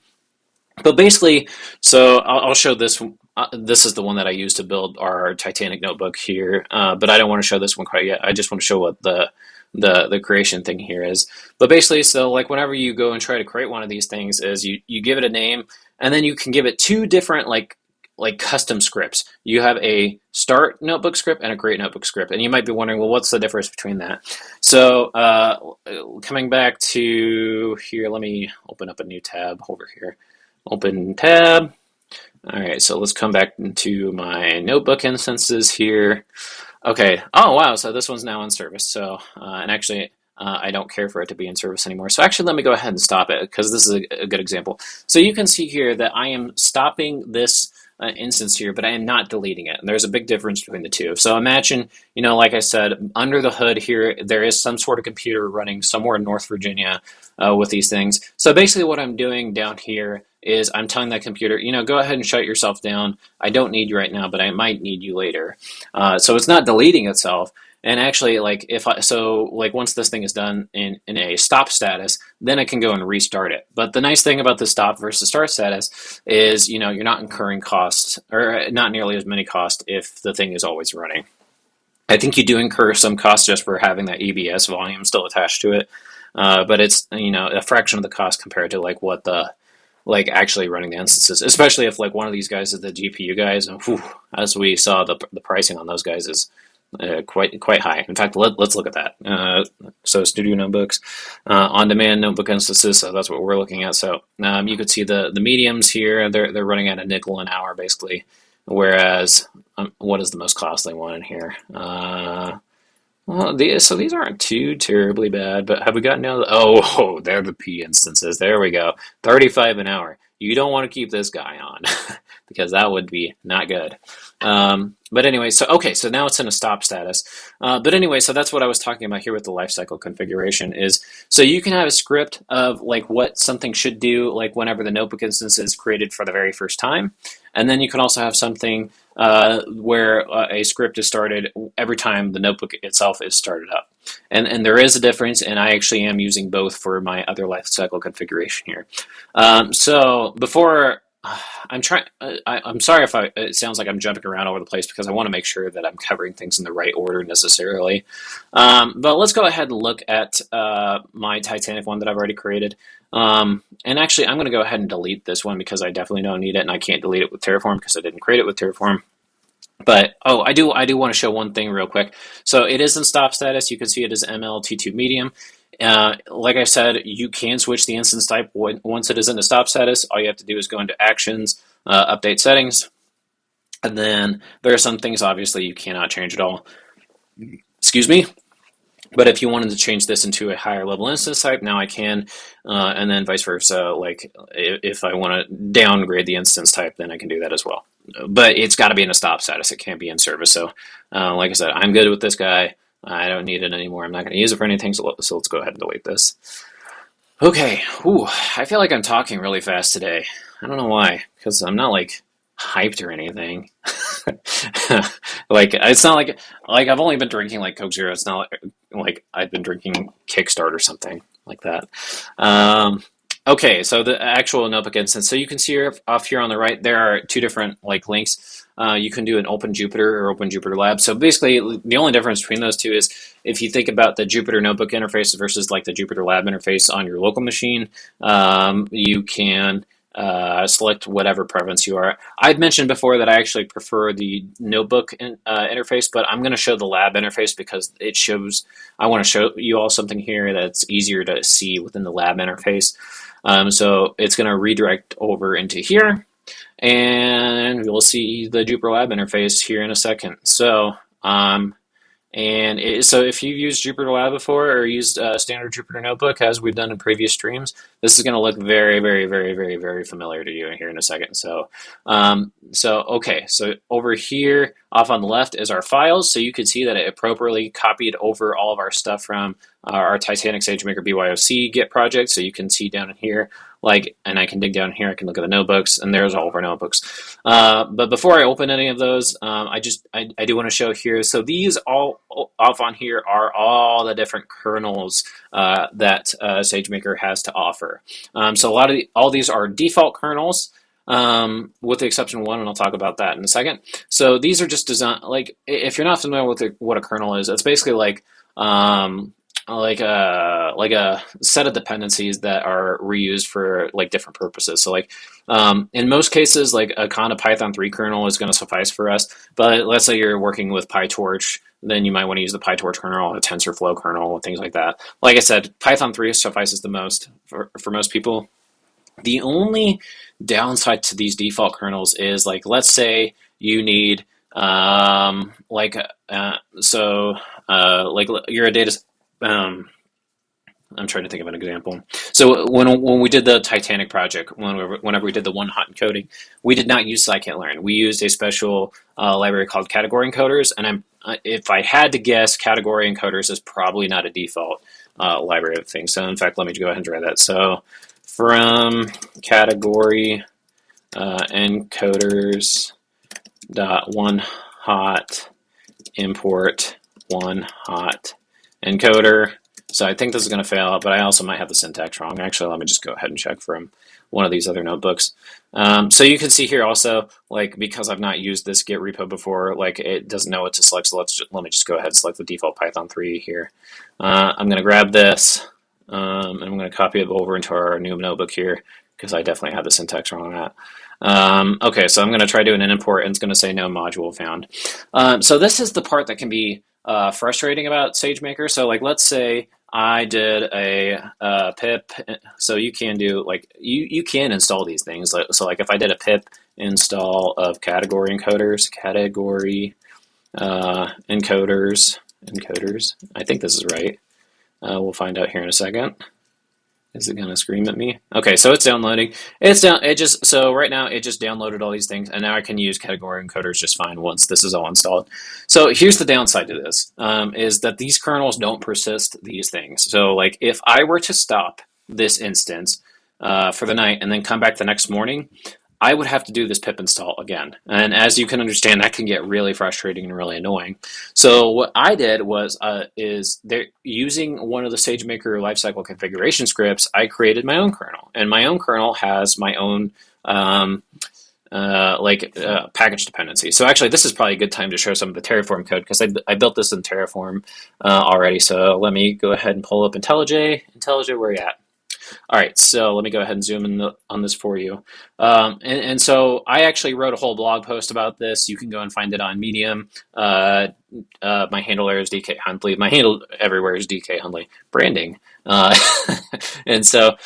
[SPEAKER 1] But basically, so I'll show this. This is the one that I used to build our Titanic notebook here, but I don't want to show this one quite yet. I just want to show what the creation thing here is. But basically, so like whenever you go and try to create one of these things, is you give it a name, and then you can give it two different like like custom scripts. You have a start notebook script and a create notebook script, and you might be wondering, well, what's the difference between that? So coming back to here, let me open up a new tab over here. Open tab. All right, so let's come back into my notebook instances here. Okay. Oh, wow. So this one's now in service. So, and actually, I don't care for it to be in service anymore. So actually, let me go ahead and stop it because this is a good example. So you can see here that I am stopping this instance here, but I am not deleting it. And there's a big difference between the two. So imagine, like I said, under the hood here, there is some sort of computer running somewhere in North Virginia with these things. So basically what I'm doing down here is I'm telling that computer, go ahead and shut yourself down. I don't need you right now, but I might need you later. So it's not deleting itself. And actually, once this thing is done in a stop status, then I can go and restart it. But the nice thing about the stop versus start status is, you're not incurring costs, or not nearly as many costs if the thing is always running. I think you do incur some costs just for having that EBS volume still attached to it, but it's a fraction of the cost compared to what the actually running the instances, especially if one of these guys is the GPU guys. And as we saw, the pricing on those guys is quite high. In fact, let's look at that. So studio notebooks, on-demand notebook instances. So that's what we're looking at. So you could see the mediums here. They're running at $0.05 an hour basically. Whereas what is the most costly one in here? So these aren't too terribly bad, but have we gotten down? Oh, they're the P instances. There we go. 35 an hour. You don't want to keep this guy on because that would be not good. But anyway, so now it's in a stop status. But anyway, so that's what I was talking about here with the lifecycle configuration is, so you can have a script of what something should do, whenever the notebook instance is created for the very first time. And then you can also have something where a script is started every time the notebook itself is started up. And there is a difference, and I actually am using both for my other lifecycle configuration here. So before I'm sorry if it sounds like I'm jumping around all over the place because I want to make sure that I'm covering things in the right order necessarily. But let's go ahead and look at my Titanic one that I've already created. And actually, I'm going to go ahead and delete this one because I definitely don't need it, and I can't delete it with Terraform because I didn't create it with Terraform. But I do want to show one thing real quick. So it is in stop status. You can see it as MLT2 medium. Like I said, you can switch the instance type once it is in the stop status. All you have to do is go into Actions, Update Settings, and then there are some things obviously you cannot change at all. Excuse me. But if you wanted to change this into a higher level instance type, now I can, and then vice versa. If I want to downgrade the instance type, then I can do that as well. But it's got to be in a stop status. It can't be in service. So like I said, I'm good with this guy. I don't need it anymore. I'm not going to use it for anything, so let's go ahead and delete this. Okay, I feel like I'm talking really fast today. I don't know why, because I'm not hyped or anything. It's not like I've only been drinking Coke Zero. It's not like I've been drinking Kickstart or something like that. Okay, so the actual notebook instance. So you can see off here on the right, there are two different links. You can do an Open Jupyter or Open Jupyter Lab. So basically, the only difference between those two is if you think about the Jupyter Notebook interface versus the Jupyter Lab interface on your local machine, you can select whatever preference you are. I'd mentioned before that I actually prefer the notebook interface, but I'm going to show the lab interface because it shows, I want to show you all something here that's easier to see within the lab interface. So it's going to redirect over into here, and we'll see the Jupyter Lab interface here in a second. So, so if you've used Jupyter Lab before or used a standard Jupyter Notebook, as we've done in previous streams, this is going to look very, very, very, very, very familiar to you here in a second. So, okay, so over here, off on the left is our files. So you can see that it appropriately copied over all of our stuff from our Titanic SageMaker BYOC Git project. So you can see down in here, and I can dig down here, I can look at the notebooks, and there's all of our notebooks. But before I open any of those, I do want to show here. So these all off on here are all the different kernels that SageMaker has to offer. So all these are default kernels, with the exception of one, and I'll talk about that in a second. So these are just designed, if you're not familiar with what a kernel is, it's basically like a set of dependencies that are reused for like different purposes. So like in most cases, like a kind of Python 3 kernel is going to suffice for us. But let's say you're working with PyTorch, then you might want to use the PyTorch kernel, a TensorFlow kernel, and things like that. Like I said, Python 3 suffices the most for most people. The only downside to these default kernels is like, let's say you need like like you're a data I'm trying to think of an example. So when we did the Titanic project, whenever we did the one hot encoding, we did not use scikit-learn. We used a special library called category encoders, and if I had to guess, category encoders is probably not a default library of things. So in fact, let me go ahead and try that. So from category encoders dot one hot import one hot encoder. So I think this is going to fail, but I also might have the syntax wrong. Actually, let me just go ahead and check from one of these other notebooks. So you can see here also, like, because I've not used this Git repo before, like it doesn't know what to select. So let me just go ahead and select the default Python 3 here. I'm going to grab this and I'm going to copy it over into our new notebook here because I definitely had the syntax wrong on that. Okay, so I'm going to try doing an import and it's going to say no module found. So this is the part that can be frustrating about SageMaker. So like, let's say I did a pip, so you can do like, you can install these things. So like if I did a pip install of category encoders, encoders, I think this is right. We'll find out here in a second. Is it going to scream at me? Okay, so it's downloading. So right now it just downloaded all these things, and now I can use category encoders just fine once this is all installed. So here's the downside to this, is that these kernels don't persist these things. So like if I were to stop this instance for the night and then come back the next morning, I would have to do this pip install again. And as you can understand, that can get really frustrating and really annoying. So what I did was, using one of the SageMaker lifecycle configuration scripts, I created my own kernel. And my own kernel has my own package dependency. So actually, this is probably a good time to show some of the Terraform code because I built this in Terraform already. So let me go ahead and pull up IntelliJ. IntelliJ, where are you at? All right, so let me go ahead and zoom in on this for you. And so I actually wrote a whole blog post about this. You can go and find it on Medium. My handle there is DK Huntley. My handle everywhere is DK Huntley. Branding. And so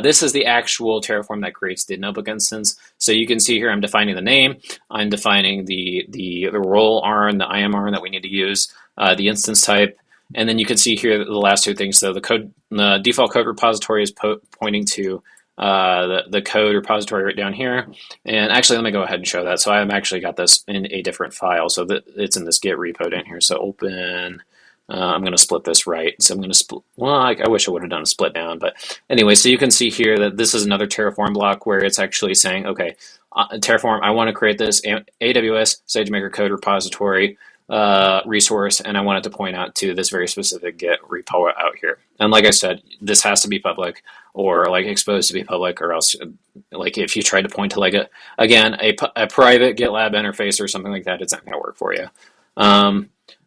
[SPEAKER 1] this is the actual Terraform that creates the notebook instance. So you can see here I'm defining the name. I'm defining the role ARN, the IAM ARN that we need to use, the instance type. And then you can see here the last two things. So the default code repository is pointing to the code repository right down here. And actually, let me go ahead and show that. So I've actually got this in a different file. So that it's in this Git repo down here. So open. I'm going to split this right. So I'm going to split. Well, I wish I would have done a split down. But anyway, so you can see here that this is another Terraform block where it's actually saying, okay, Terraform, I want to create this AWS SageMaker code repository resource, and I wanted to point out to this very specific Git repo out here. And like I said, this has to be public or like exposed to be public, or else like if you try to point to like a private GitLab interface or something like that, it's not going to work for you.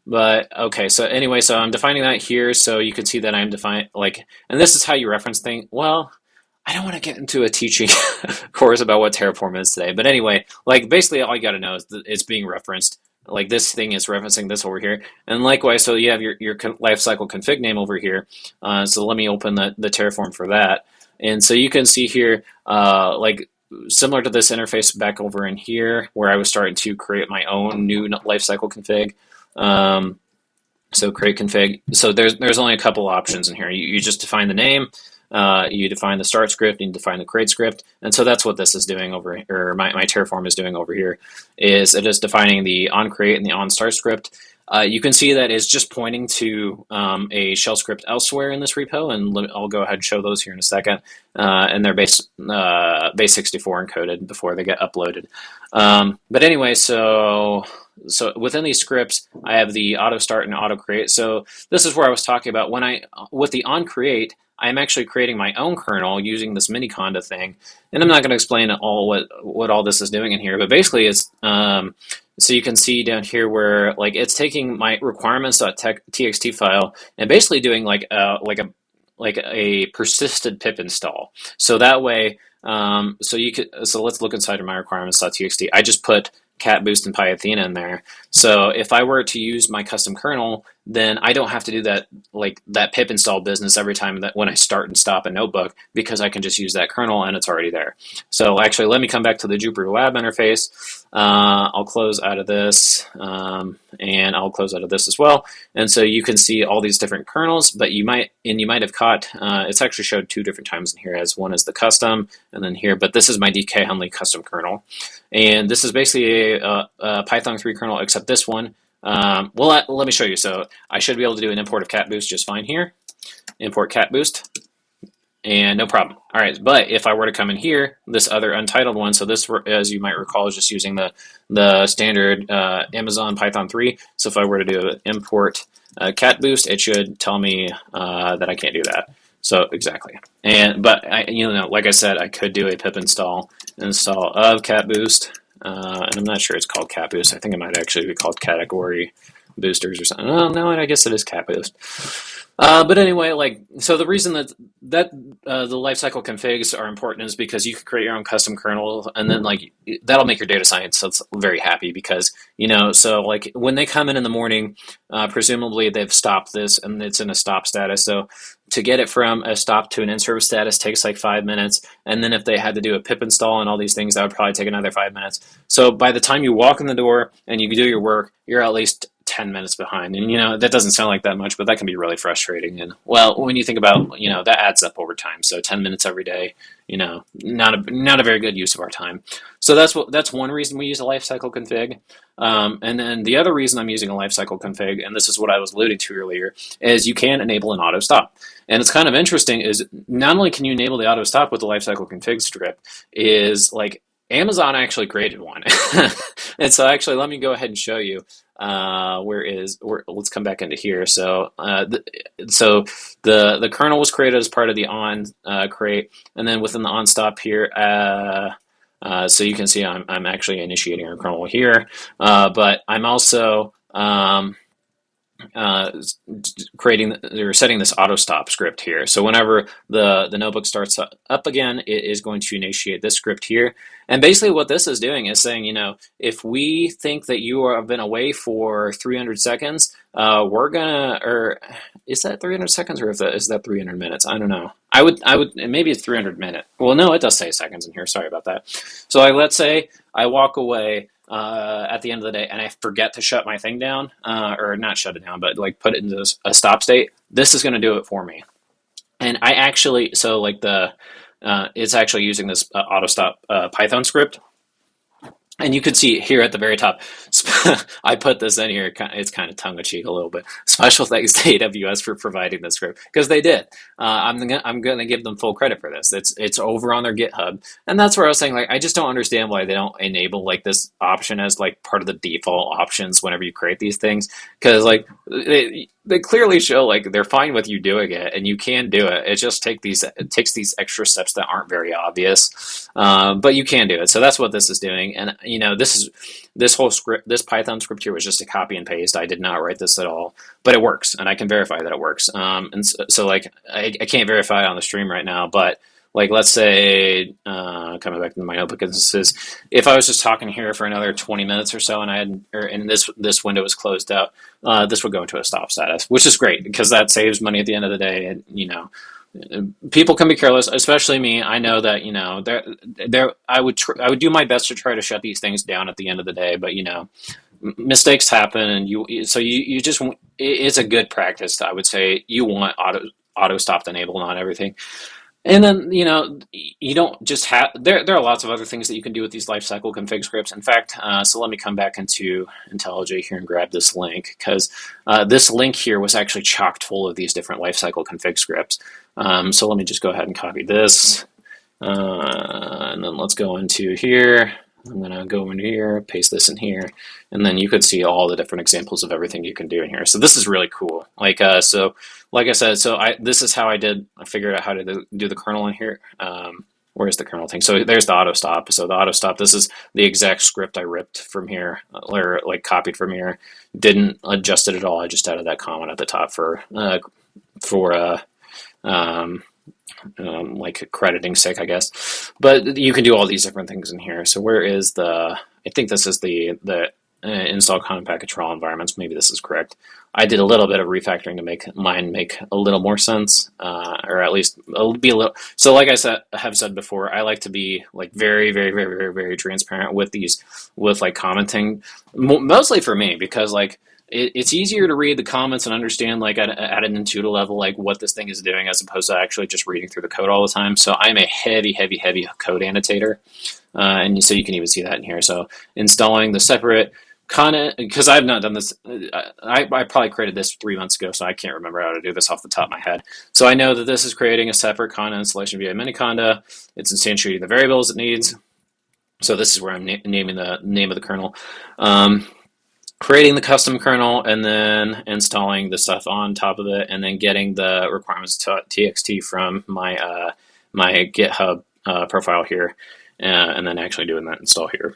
[SPEAKER 1] But okay, so anyway, so I'm defining that here, so you can see that I'm defining and this is how you reference things. Well, I don't want to get into a teaching course about what Terraform is today, but anyway, like basically all you got to know is that it's being referenced. Like this thing is referencing this over here, and likewise, so you have your lifecycle config name over here. So let me open the Terraform for that, and so you can see here, like similar to this interface back over in here, where I was starting to create my own new lifecycle config. So create config. So there's only a couple options in here. You just define the name. You define the start script, you define the create script, and so that's what this is doing over here, or my Terraform is doing over here, is it is defining the on create and the on start script. You can see that it's just pointing to a shell script elsewhere in this repo, and I'll go ahead and show those here in a second, and they're base 64 encoded before they get uploaded. But anyway, so so within these scripts, I have the auto start and auto create. So this is where I was talking about with the on create, I'm actually creating my own kernel using this miniconda thing. And I'm not going to explain all what all this is doing in here, but basically it's, so you can see down here where like it's taking my requirements.txt file and basically doing like a persisted pip install. So that way, so let's look inside of my requirements.txt. I just put cat boost and PyAthena in there. So if I were to use my custom kernel, then I don't have to do that pip install business every time that when I start and stop a notebook, because I can just use that kernel and it's already there. So actually, let me come back to the Jupyter Lab interface. I'll close out of this, and I'll close out of this as well. And so you can see all these different kernels, but you might have caught, it's actually showed two different times in here, as one is the custom and then here, but this is my DK Hunley custom kernel. And this is basically a Python 3 kernel, except this one. Well, let me show you. So I should be able to do an import of cat boost just fine here. Import cat boost, and no problem. All right, but if I were to come in here, this other untitled one, so this, as you might recall, is just using the standard Amazon Python 3. So if I were to do import cat boost, it should tell me that I can't do that. So exactly, but like I said, I could do a pip install of cat boost, and I'm not sure it's called cat boost. I think it might actually be called category boosters or something. Oh no, I guess it is cat boost. But anyway, so the reason that the lifecycle configs are important is because you can create your own custom kernel, and then that'll make your data science very happy, because so when they come in the morning, presumably they've stopped this and it's in a stop status. So to get it from a stop to an in-service status takes like 5 minutes, and then if they had to do a pip install and all these things, that would probably take another 5 minutes. So by the time you walk in the door and you do your work, you're at least 10 minutes behind. And that doesn't sound like that much, but that can be really frustrating. And well, when you think about, that adds up over time. So 10 minutes every day, not a very good use of our time. So that's one reason we use a lifecycle config. And then the other reason I'm using a lifecycle config, and this is what I was alluding to earlier, is you can enable an auto stop. And it's kind of interesting is not only can you enable the auto stop with the lifecycle config script, is Amazon actually created one. And so actually, let me go ahead and show you. Let's come back into here. So the kernel was created as part of the on create, and then within the on stop here, so you can see I'm actually initiating our kernel here, but I'm also setting this auto stop script here. So whenever the notebook starts up again, it is going to initiate this script here. And basically what this is doing is saying, if we think that you have been away for 300 seconds, we're gonna, or is that 300 seconds, or is that 300 minutes? I don't know. I would, maybe it's 300 minutes. Well, no, it does say seconds in here. Sorry about that. So let's say I walk away at the end of the day and I forget to shut my thing down, or not shut it down, but put it into a stop state. This is going to do it for me. And I actually, so it's actually using this auto stop Python script. And you can see here at the very top, I put this in here. It's kind of tongue-in-cheek a little bit. Special thanks to AWS for providing this script, because they did. I'm gonna give them full credit for this. It's over on their GitHub, and that's where I was saying I just don't understand why they don't enable this option as part of the default options whenever you create these things, because they clearly show they're fine with you doing it, and you can do it. It just takes these extra steps that aren't very obvious, but you can do it. So that's what this is doing, and this whole script, this Python script here was just a copy and paste. I did not write this at all, but it works, and I can verify that it works. And so I can't verify it on the stream right now, but let's say, coming back to my notebook instances, if I was just talking here for another 20 minutes or so, and this window was closed out, this would go into a stop status, which is great because that saves money at the end of the day. And people can be careless, especially me. I know that I would do my best to try to shut these things down at the end of the day, but mistakes happen, and you just, it's a good practice. I would say you want auto stop enabled on everything. And then, you don't just have, there are lots of other things that you can do with these lifecycle config scripts. In fact, so let me come back into IntelliJ here and grab this link, because this link here was actually chocked full of these different lifecycle config scripts. So let me just go ahead and copy this. And then let's go into here. I'm gonna go in here, paste this in here, and then you could see all the different examples of everything you can do in here. So this is really cool. So like I said, this is how I figured out how to do the kernel in here. Where's the kernel thing? So there's the auto stop. So the auto stop, this is the exact script I ripped from here, or like copied from here. Didn't adjust it at all. I just added that comment at the top for like crediting sake, I guess. But you can do all these different things in here. So where is the? I think this is the install common package for all environments. Maybe this is correct. I did a little bit of refactoring to make mine make a little more sense, or at least be a little. So, like I have said before, I like to be like very, very, very, very, very transparent with like commenting, mostly for me, because like it's easier to read the comments and understand like at an intuitive level like what this thing is doing as opposed to actually just reading through the code all the time. So I'm a heavy, heavy, heavy code annotator, and so you can even see that in here. So installing the separate content, because I've not done this. I probably created this 3 months ago, so I can't remember how to do this off the top of my head. So I know that this is creating a separate content installation via miniconda. It's instantiating the variables it needs. So this is where I'm naming the name of the kernel. Creating the custom kernel, and then installing the stuff on top of it, and then getting the requirements txt from my my GitHub profile here, and then actually doing that install here.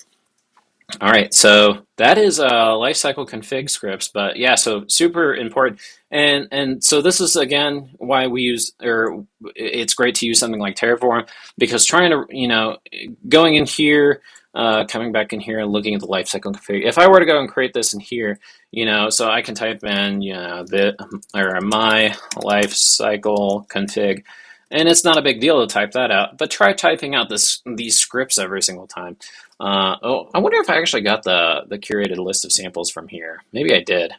[SPEAKER 1] All right, so that is lifecycle config scripts, but yeah, so super important. And so this is again why we use, or it's great to use something like Terraform, because trying to, going in here, coming back in here and looking at the lifecycle config. If I were to go and create this in here, so I can type in, my lifecycle config, and it's not a big deal to type that out, but try typing out these scripts every single time. I wonder if I actually got the curated list of samples from here. Maybe I did.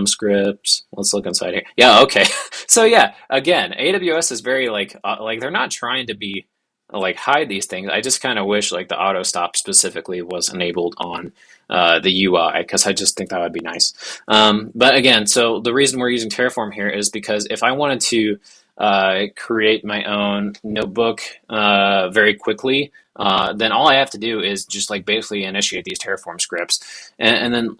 [SPEAKER 1] Scripts. Let's look inside here. Yeah, okay. So yeah, again, AWS is very like they're not trying to be like hide these things. I just kind of wish like the auto stop specifically was enabled on the UI, because I just think that would be nice. But again, so the reason we're using Terraform here is because if I wanted to create my own notebook very quickly, then all I have to do is just like basically initiate these Terraform scripts, and then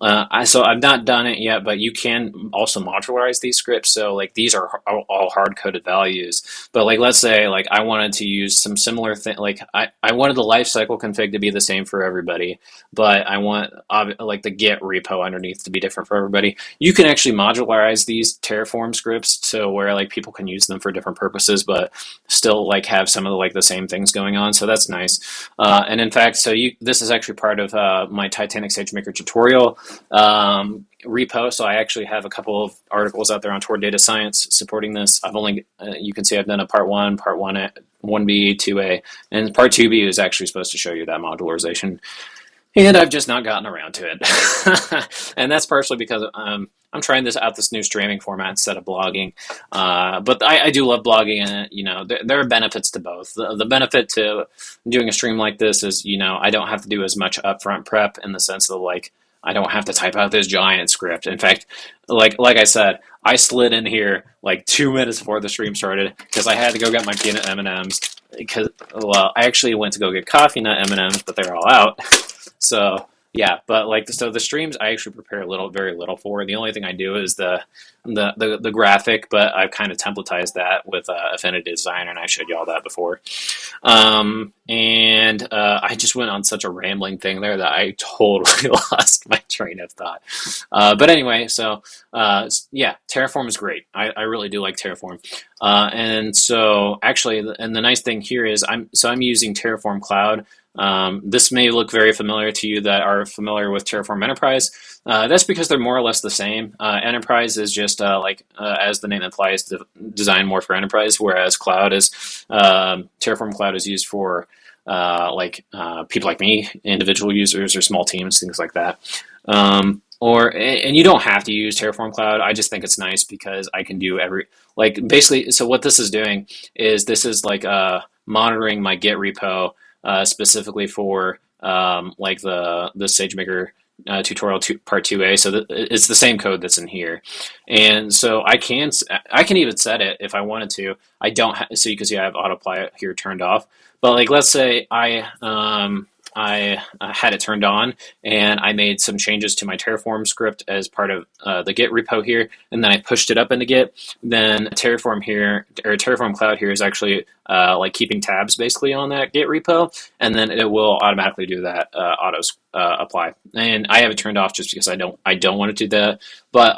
[SPEAKER 1] so I've not done it yet, but you can also modularize these scripts. So like these are all hard coded values, but like let's say like I wanted to use some similar thing, like I wanted the lifecycle config to be the same for everybody, but I want like the Git repo underneath to be different for everybody. You can actually modularize these Terraform scripts to where like people can use them for different purposes, but still like have some of the same things going on. So that's nice. And in fact, this is actually part of my Titanic SageMaker tutorial repo. So I actually have a couple of articles out there on Tor Data Science supporting this. I've only, you can see I've done a part 1, part 1B, 2A, and part 2B is actually supposed to show you that modularization. And I've just not gotten around to it. And that's partially because I'm trying this new streaming format instead of blogging. But I do love blogging, and there are benefits to both. The benefit to doing a stream like this is, I don't have to do as much upfront prep, in the sense of like, I don't have to type out this giant script. In fact, like I said, I slid in here like 2 minutes before the stream started because I had to go get my peanut M&Ms. Because, well, I actually went to go get coffee nut M&Ms, but they're all out. So yeah, but so the streams I actually prepare very little for. The only thing I do is the graphic, but I've kind of templatized that with Affinity Designer, and I showed you all that before. And I just went on such a rambling thing there that I totally lost my train of thought. But anyway, so yeah, Terraform is great. I really do like Terraform. And so actually, and the nice thing here is I'm using Terraform Cloud. This may look very familiar to you that are familiar with Terraform Enterprise. That's because they're more or less the same. Enterprise is just as the name implies, designed more for enterprise, whereas Cloud is Terraform Cloud is used for people like me, individual users or small teams, things like that. And you don't have to use Terraform Cloud. I just think it's nice because I can do basically. So what this is doing is monitoring my Git repo. Specifically for the SageMaker tutorial part 2A. So it's the same code that's in here, and so I can even set it if I wanted to. I don't so you can see I have autoapply here turned off. But let's say I I had it turned on, and I made some changes to my Terraform script as part of the Git repo here, and then I pushed it up into Git. Then Terraform here, or Terraform Cloud here, is actually like keeping tabs basically on that Git repo, and then it will automatically do that autos apply. And I have it turned off just because I don't want to do that. But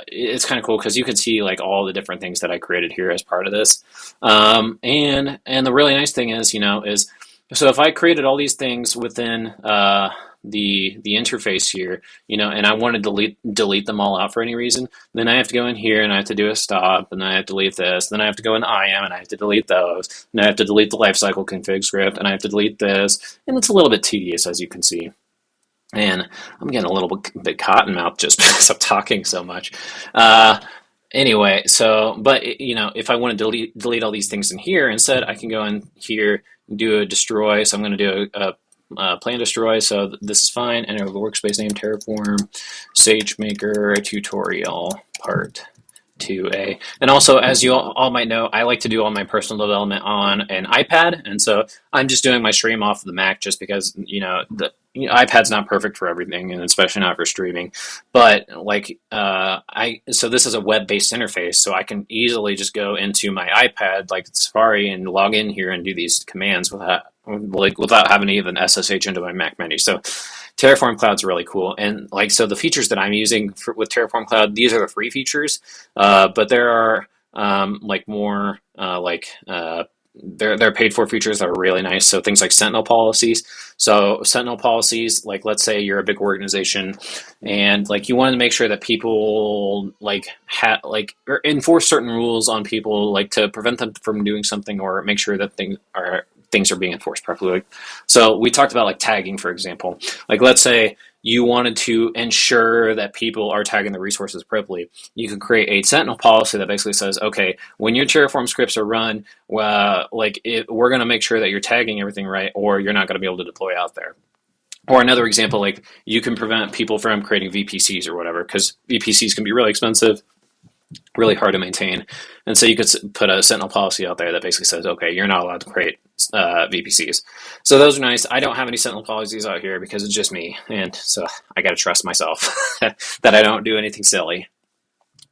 [SPEAKER 1] it's kind of cool because you can see like all the different things that I created here as part of this. And the really nice thing is, is so if I created all these things within the interface here, and I want to delete them all out for any reason, then I have to go in here and I have to do a stop, and I have to delete this. Then I have to go in IAM and I have to delete those, and I have to delete the lifecycle config script, and I have to delete this, and it's a little bit tedious, as you can see. And I'm getting a little bit cotton mouth just because I'm talking so much. Anyway, so, but if I want to delete all these things in here, instead I can go in here and do a destroy. So I'm going to do a plan destroy. So this is fine. Enter the workspace name Terraform SageMaker tutorial part 2A. And also, as you all might know, I like to do all my personal development on an iPad, and so I'm just doing my stream off of the Mac just because the iPad's not perfect for everything, and especially not for streaming. But like so this is a web-based interface, so I can easily just go into my iPad like Safari and log in here and do these commands without having to even SSH into my Mac menu. So Terraform Cloud's really cool, and so the features that I'm using with Terraform Cloud, these are the free features, but there are more they're paid for features that are really nice. So things like Sentinel Policies. So Sentinel Policies, like let's say you're a big organization and you want to make sure that people or enforce certain rules on people to prevent them from doing something or make sure that things are being enforced properly. So we talked about tagging, for example. Let's say you wanted to ensure that people are tagging the resources appropriately. You can create a Sentinel policy that basically says, okay, when your Terraform scripts are run, we're going to make sure that you're tagging everything right, or you're not going to be able to deploy out there. Or another example, you can prevent people from creating VPCs or whatever, because VPCs can be really expensive, really hard to maintain. And so you could put a Sentinel policy out there that basically says, okay, you're not allowed to create VPCs. So those are nice. I don't have any Sentinel policies out here because it's just me. And so I got to trust myself that I don't do anything silly.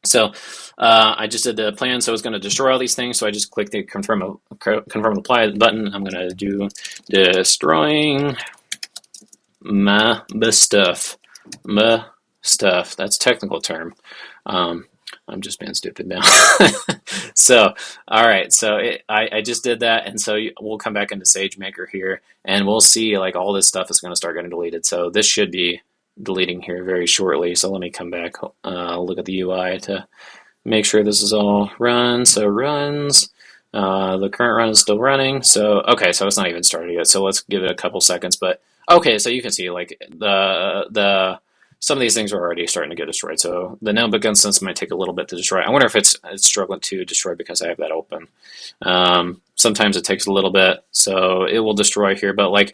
[SPEAKER 1] So I just did the plan. So it's going to destroy all these things. So I just clicked the confirm apply button. I'm going to do destroying my stuff. My stuff. That's a technical term. I'm just being stupid now. So, all right. So I just did that. And so we'll come back into SageMaker here and we'll see all this stuff is going to start getting deleted. So this should be deleting here very shortly. So let me come back, look at the UI to make sure this is all run. So runs, the current run is still running. So, okay. So it's not even started yet. So let's give it a couple seconds, but okay. So you can see some of these things are already starting to get destroyed. So the notebook instance might take a little bit to destroy. I wonder if it's struggling to destroy because I have that open. Sometimes it takes a little bit, so it will destroy here. But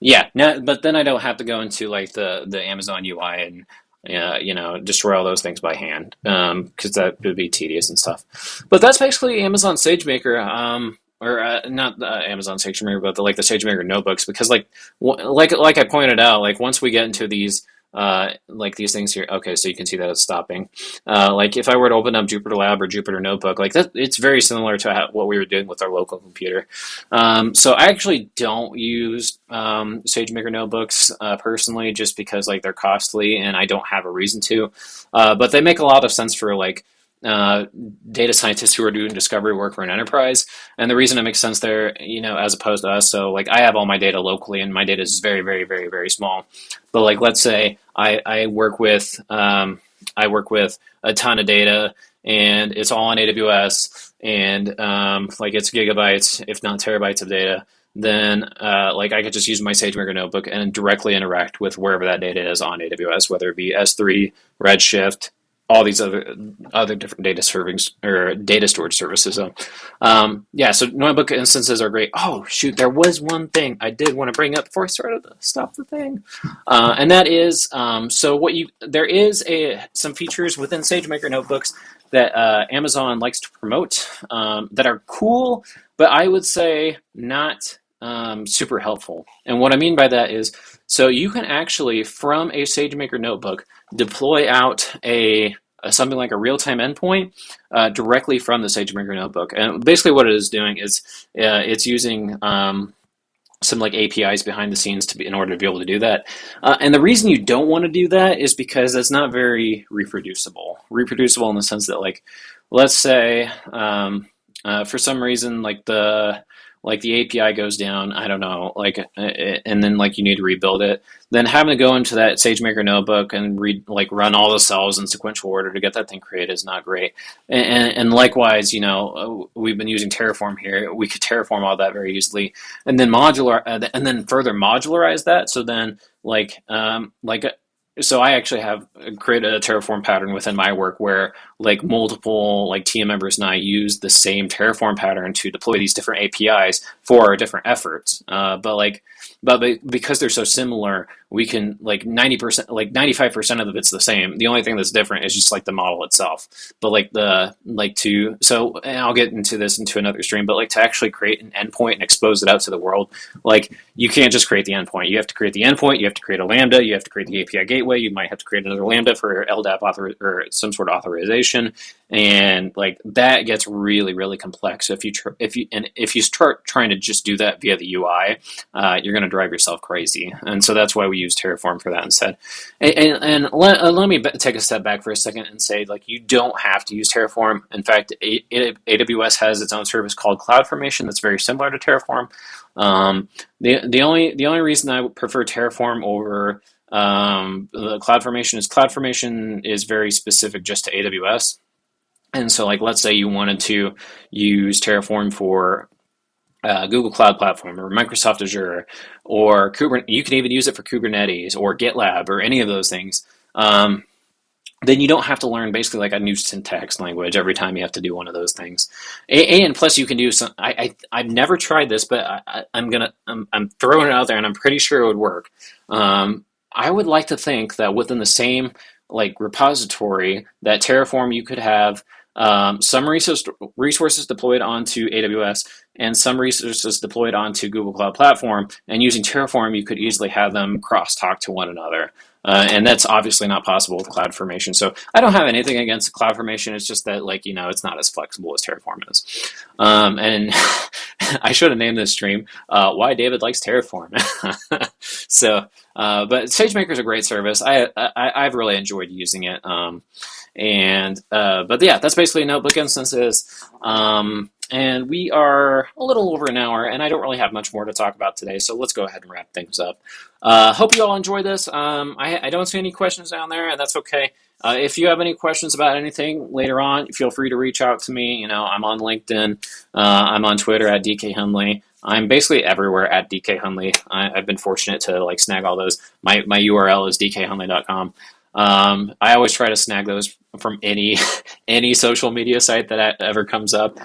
[SPEAKER 1] yeah, but then I don't have to go into the Amazon UI and destroy all those things by hand because that would be tedious and stuff. But that's basically Amazon SageMaker. Or not Amazon SageMaker, but the SageMaker notebooks. Because like I pointed out, once we get into these. These things here. Okay, so you can see that it's stopping. If I were to open up Jupyter Lab or Jupyter Notebook, that, it's very similar to what we were doing with our local computer. So I actually don't use SageMaker notebooks personally, just because they're costly and I don't have a reason to. But they make a lot of sense for data scientists who are doing discovery work for an enterprise. And the reason it makes sense there, as opposed to us, so I have all my data locally and my data is very, very, very, very small. But let's say I work with a ton of data and it's all on AWS and it's gigabytes, if not terabytes of data, then I could just use my SageMaker notebook and directly interact with wherever that data is on AWS, whether it be S3, Redshift, all these other different data servings or data storage services. So yeah, so notebook instances are great. Oh shoot, there was one thing I did want to bring up before I started to stop the thing, and that is there is some features within SageMaker notebooks that Amazon likes to promote that are cool, but I would say not super helpful. And what I mean by that is, so you can actually, from a SageMaker notebook, deploy out something like a real-time endpoint directly from the SageMaker notebook. And basically what it is doing is it's using some like APIs behind the scenes in order to be able to do that. And the reason you don't want to do that is because it's not very reproducible. Reproducible in the sense that, like, let's say for some reason the API goes down, I don't know, and then like you need to rebuild it. Then having to go into that SageMaker notebook and run all the cells in sequential order to get that thing created is not great. And likewise, we've been using Terraform here. We could Terraform all that very easily, and then further modularize that. So then so I actually have created a Terraform pattern within my work where like multiple like team members and I use the same Terraform pattern to deploy these different APIs for our different efforts. But because they're so similar, we can 90%, 95% of it's the same. The only thing that's different is just like the model itself. But and I'll get into this into another stream, but like to actually create an endpoint and expose it out to the world, like you can't just create the endpoint. You have to create the endpoint, you have to create a Lambda, you have to create the API gateway, you might have to create another Lambda for LDAP or some sort of authorization. And like that gets really, really complex. So if you start trying to just do that via the UI, you're going to drive yourself crazy. And so that's why we use Terraform for that instead. And let me take a step back for a second and say, like, you don't have to use Terraform. In fact, AWS has its own service called CloudFormation that's very similar to Terraform. The only reason I prefer Terraform over the CloudFormation is very specific just to AWS. And so, like, let's say you wanted to use Terraform for Google Cloud Platform or Microsoft Azure or Kubernetes. You can even use it for Kubernetes or GitLab or any of those things. Then you don't have to learn basically like a new syntax language every time you have to do one of those things. And plus, you can do some. I've never tried this, but I'm throwing it out there, and I'm pretty sure it would work. I would like to think that within the same like repository that Terraform, you could have some resources deployed onto AWS and some resources deployed onto Google Cloud Platform. And using Terraform, you could easily have them cross-talk to one another. And that's obviously not possible with CloudFormation. So I don't have anything against CloudFormation. It's just that, like, it's not as flexible as Terraform is. And I should have named this stream, Why David Likes Terraform. But SageMaker is a great service. I've really enjoyed using it. But yeah, that's basically notebook instances. And we are a little over an hour, and I don't really have much more to talk about today, so let's go ahead and wrap things up. Hope you all enjoy this. I don't see any questions down there, and that's okay. If you have any questions about anything later on, feel free to reach out to me. I'm on LinkedIn. I'm on Twitter at DK Hundley. I'm basically everywhere at DK Hundley. I've been fortunate to like snag all those. My URL is dkhundley.com. I always try to snag those from any social media site that ever comes up,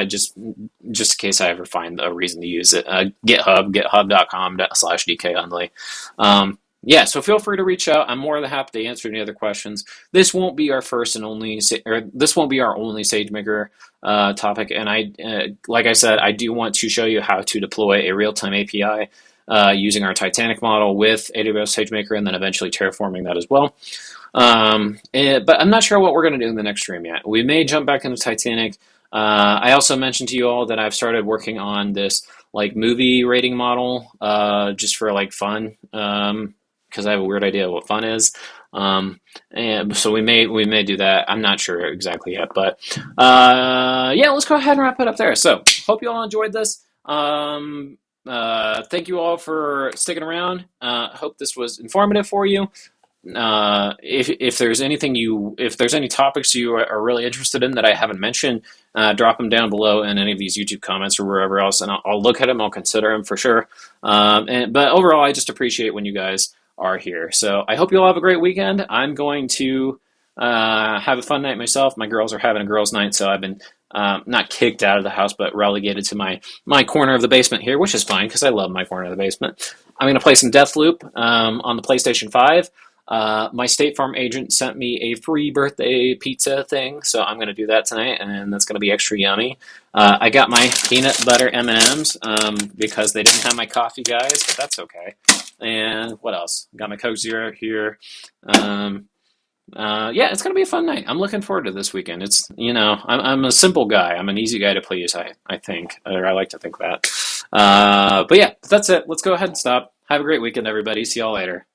[SPEAKER 1] just in case I ever find a reason to use it. github.com/dkhundley. Yeah, so feel free to reach out. I'm more than happy to answer any other questions. This won't be our first and only, this won't be our only SageMaker topic. And like I said, I do want to show you how to deploy a real-time API using our Titanic model with AWS SageMaker, and then eventually terraforming that as well. But I'm not sure what we're going to do in the next stream yet. We may jump back into Titanic. I also mentioned to you all that I've started working on this like movie rating model just for like fun, because I have a weird idea what fun is. And so we may do that. I'm not sure exactly yet, but yeah, let's go ahead and wrap it up there. So hope you all enjoyed this. Thank you all for sticking around. Hope this was informative for you. If there's any topics you are really interested in that I haven't mentioned, drop them down below in any of these YouTube comments or wherever else, and I'll look at them. I'll consider them for sure. But overall, I just appreciate when you guys are here. So I hope you all have a great weekend. I'm going to have a fun night myself. My girls are having a girls' night, so I've been not kicked out of the house, but relegated to my corner of the basement here, which is fine because I love my corner of the basement. I'm going to play some Deathloop on the PlayStation 5. My State Farm agent sent me a free birthday pizza thing, so I'm going to do that tonight, and that's going to be extra yummy. I got my peanut butter M&Ms because they didn't have my coffee, guys, but that's okay. And what else? Got my Coke Zero here. Yeah, it's gonna be a fun night. I'm looking forward to this weekend. I'm a simple guy. I'm an easy guy to please. I think, or I like to think that. But yeah, that's it. Let's go ahead and stop. Have a great weekend, everybody. See y'all later.